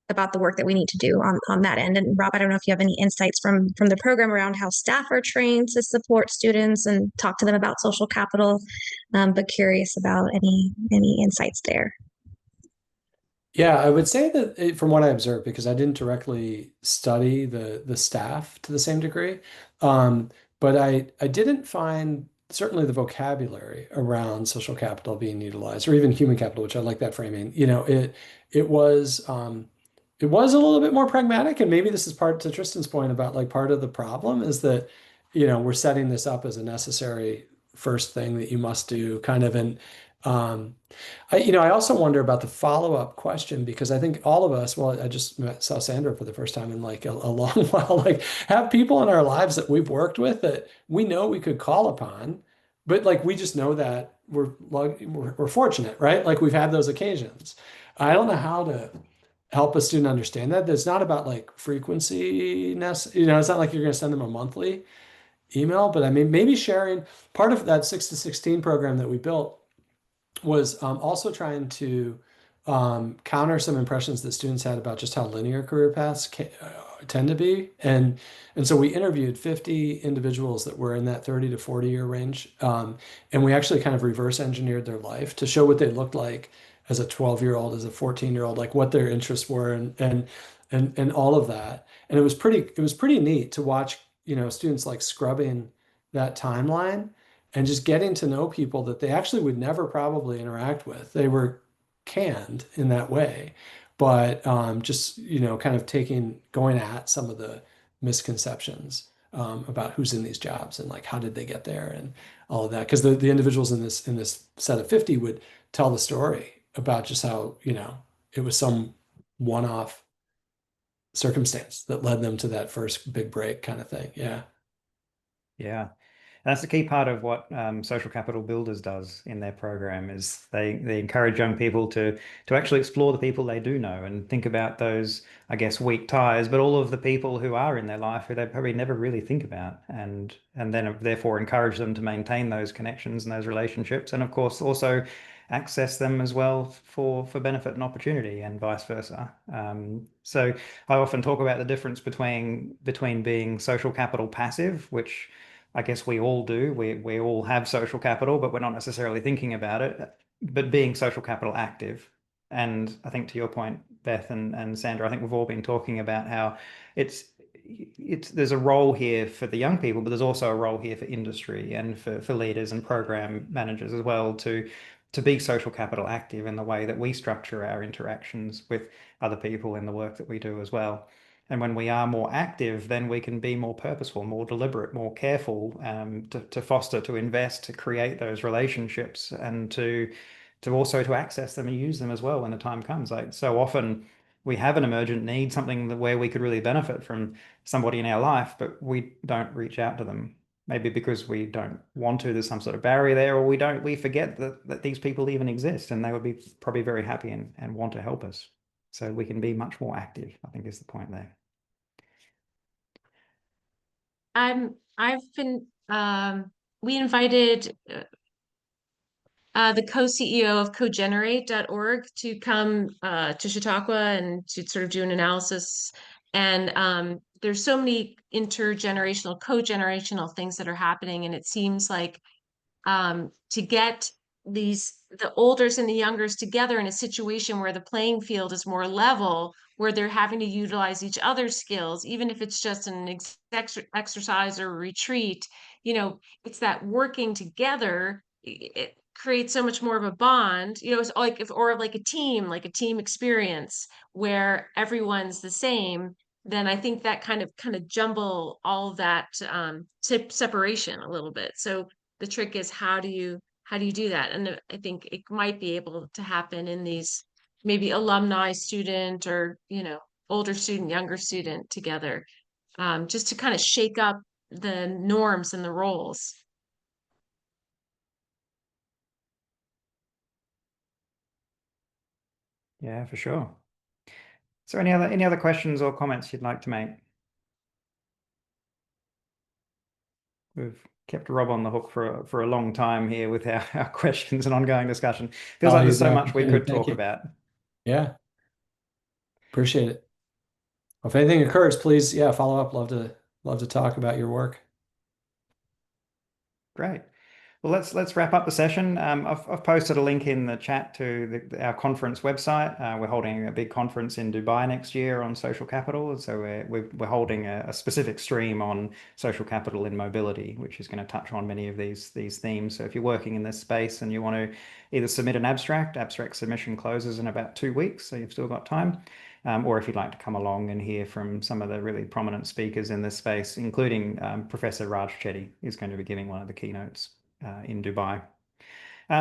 about the work that we need to do on that end. And Rob, I don't know if you have any insights from the program around how staff are trained to support students and talk to them about social capital, but curious about any insights there. Yeah, I would say that from what I observed, because I didn't directly study the staff to the same degree, but I didn't find certainly the vocabulary around social capital being utilized, or even human capital, which I like that framing. You know, it was it was a little bit more pragmatic, and maybe this is part to Tristan's point about like part of the problem is that, you know, we're setting this up as a necessary first thing that you must do, kind of, and I also wonder about the follow-up question, because I think all of us, well, I just saw Sandra for the first time in like a long while, like have people in our lives that we've worked with that we know we could call upon, but like we just know that we're fortunate, right? Like we've had those occasions. I don't know help a student understand that it's not about like frequency, it's not like you're going to send them a monthly email, but I mean, maybe sharing part of that 6 to 16 program that we built was also trying to counter some impressions that students had about just how linear career paths tend to be. And so we interviewed 50 individuals that were in that 30 to 40 year range. And we actually kind of reverse engineered their life to show what they looked like as a 12-year-old, as a 14-year-old, like what their interests were and all of that. And it was pretty neat to watch, students like scrubbing that timeline and just getting to know people that they actually would never probably interact with. They were canned in that way, but just kind of going at some of the misconceptions about who's in these jobs and like how did they get there and all of that. Because the individuals in this set of 50 would tell the story about just how it was some one-off circumstance that led them to that first big break kind of thing. Yeah. Yeah. That's the key part of what Social Capital Builders does in their program is they encourage young people to actually explore the people they do know and think about those, I guess, weak ties, but all of the people who are in their life who they probably never really think about, and then therefore encourage them to maintain those connections and those relationships, and of course also access them as well for benefit and opportunity, and vice versa. So I often talk about the difference between being social capital passive, which I guess we all do. We all have social capital, but we're not necessarily thinking about it. But being social capital active. And I think to your point, Beth and Sandra, I think we've all been talking about how there's a role here for the young people, but there's also a role here for industry and for leaders and program managers as well to be social capital active in the way that we structure our interactions with other people in the work that we do as well. And when we are more active, then we can be more purposeful, more deliberate, more careful, to foster, to invest, to create those relationships, and to also to access them and use them as well when the time comes. Like so often we have an emergent need, something where we could really benefit from somebody in our life, but we don't reach out to them. Maybe because we don't want to, there's some sort of barrier there, or we forget that these people even exist and they would be probably very happy and want to help us. So we can be much more active, I think is the point there. We invited the co-CEO of cogenerate.org to come to Chautauqua and to sort of do an analysis. And there's so many intergenerational, co-generational things that are happening. And it seems like to get the olders and the youngers together in a situation where the playing field is more level, where they're having to utilize each other's skills, even if it's just an exercise or retreat, it's that working together. It creates so much more of a bond, it's like like a team experience where everyone's the same. Then I think that kind of jumble all of that separation a little bit. So the trick is how do you do that? And I think it might be able to happen in these maybe alumni student or older student, younger student together, just to kind of shake up the norms and the roles. Yeah, for sure. So any other questions or comments you'd like to make? We've kept Rob on the hook for a long time here with our questions and ongoing discussion. Feels like there's so much we could talk about. Yeah. Appreciate it. Well, if anything occurs, please, follow up. Love to talk about your work. Great. Well, let's wrap up the session. I've posted a link in the chat to our conference website. We're holding a big conference in Dubai next year on social capital. So we're holding a specific stream on social capital in mobility, which is going to touch on many of these themes. So if you're working in this space and you want to either submit an abstract submission closes in about 2 weeks, so you've still got time. Or if you'd like to come along and hear from some of the really prominent speakers in this space, including Professor Raj Chetty, who's going to be giving one of the keynotes in Dubai.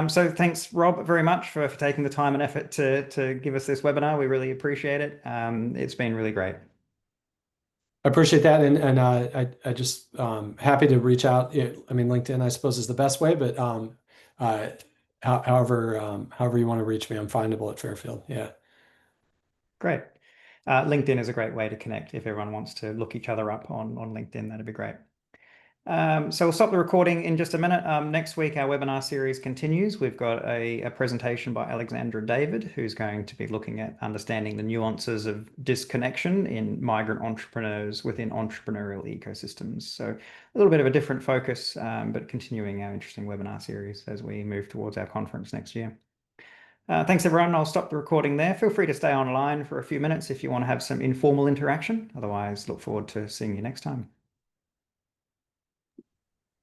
So thanks, Rob, very much for taking the time and effort to give us this webinar. We really appreciate it. It's been really great. I appreciate that, and I just happy to reach out. I mean, LinkedIn, I suppose, is the best way, but however you want to reach me, I'm findable at Fairfield. Yeah. Great. LinkedIn is a great way to connect. If everyone wants to look each other up on LinkedIn, that'd be great. So we'll stop the recording in just a minute. Next week, our webinar series continues. We've got a presentation by Alexandra David, who's going to be looking at understanding the nuances of disconnection in migrant entrepreneurs within entrepreneurial ecosystems. So a little bit of a different focus, but continuing our interesting webinar series as we move towards our conference next year. Thanks, everyone. I'll stop the recording there. Feel free to stay online for a few minutes if you want to have some informal interaction. Otherwise, look forward to seeing you next time.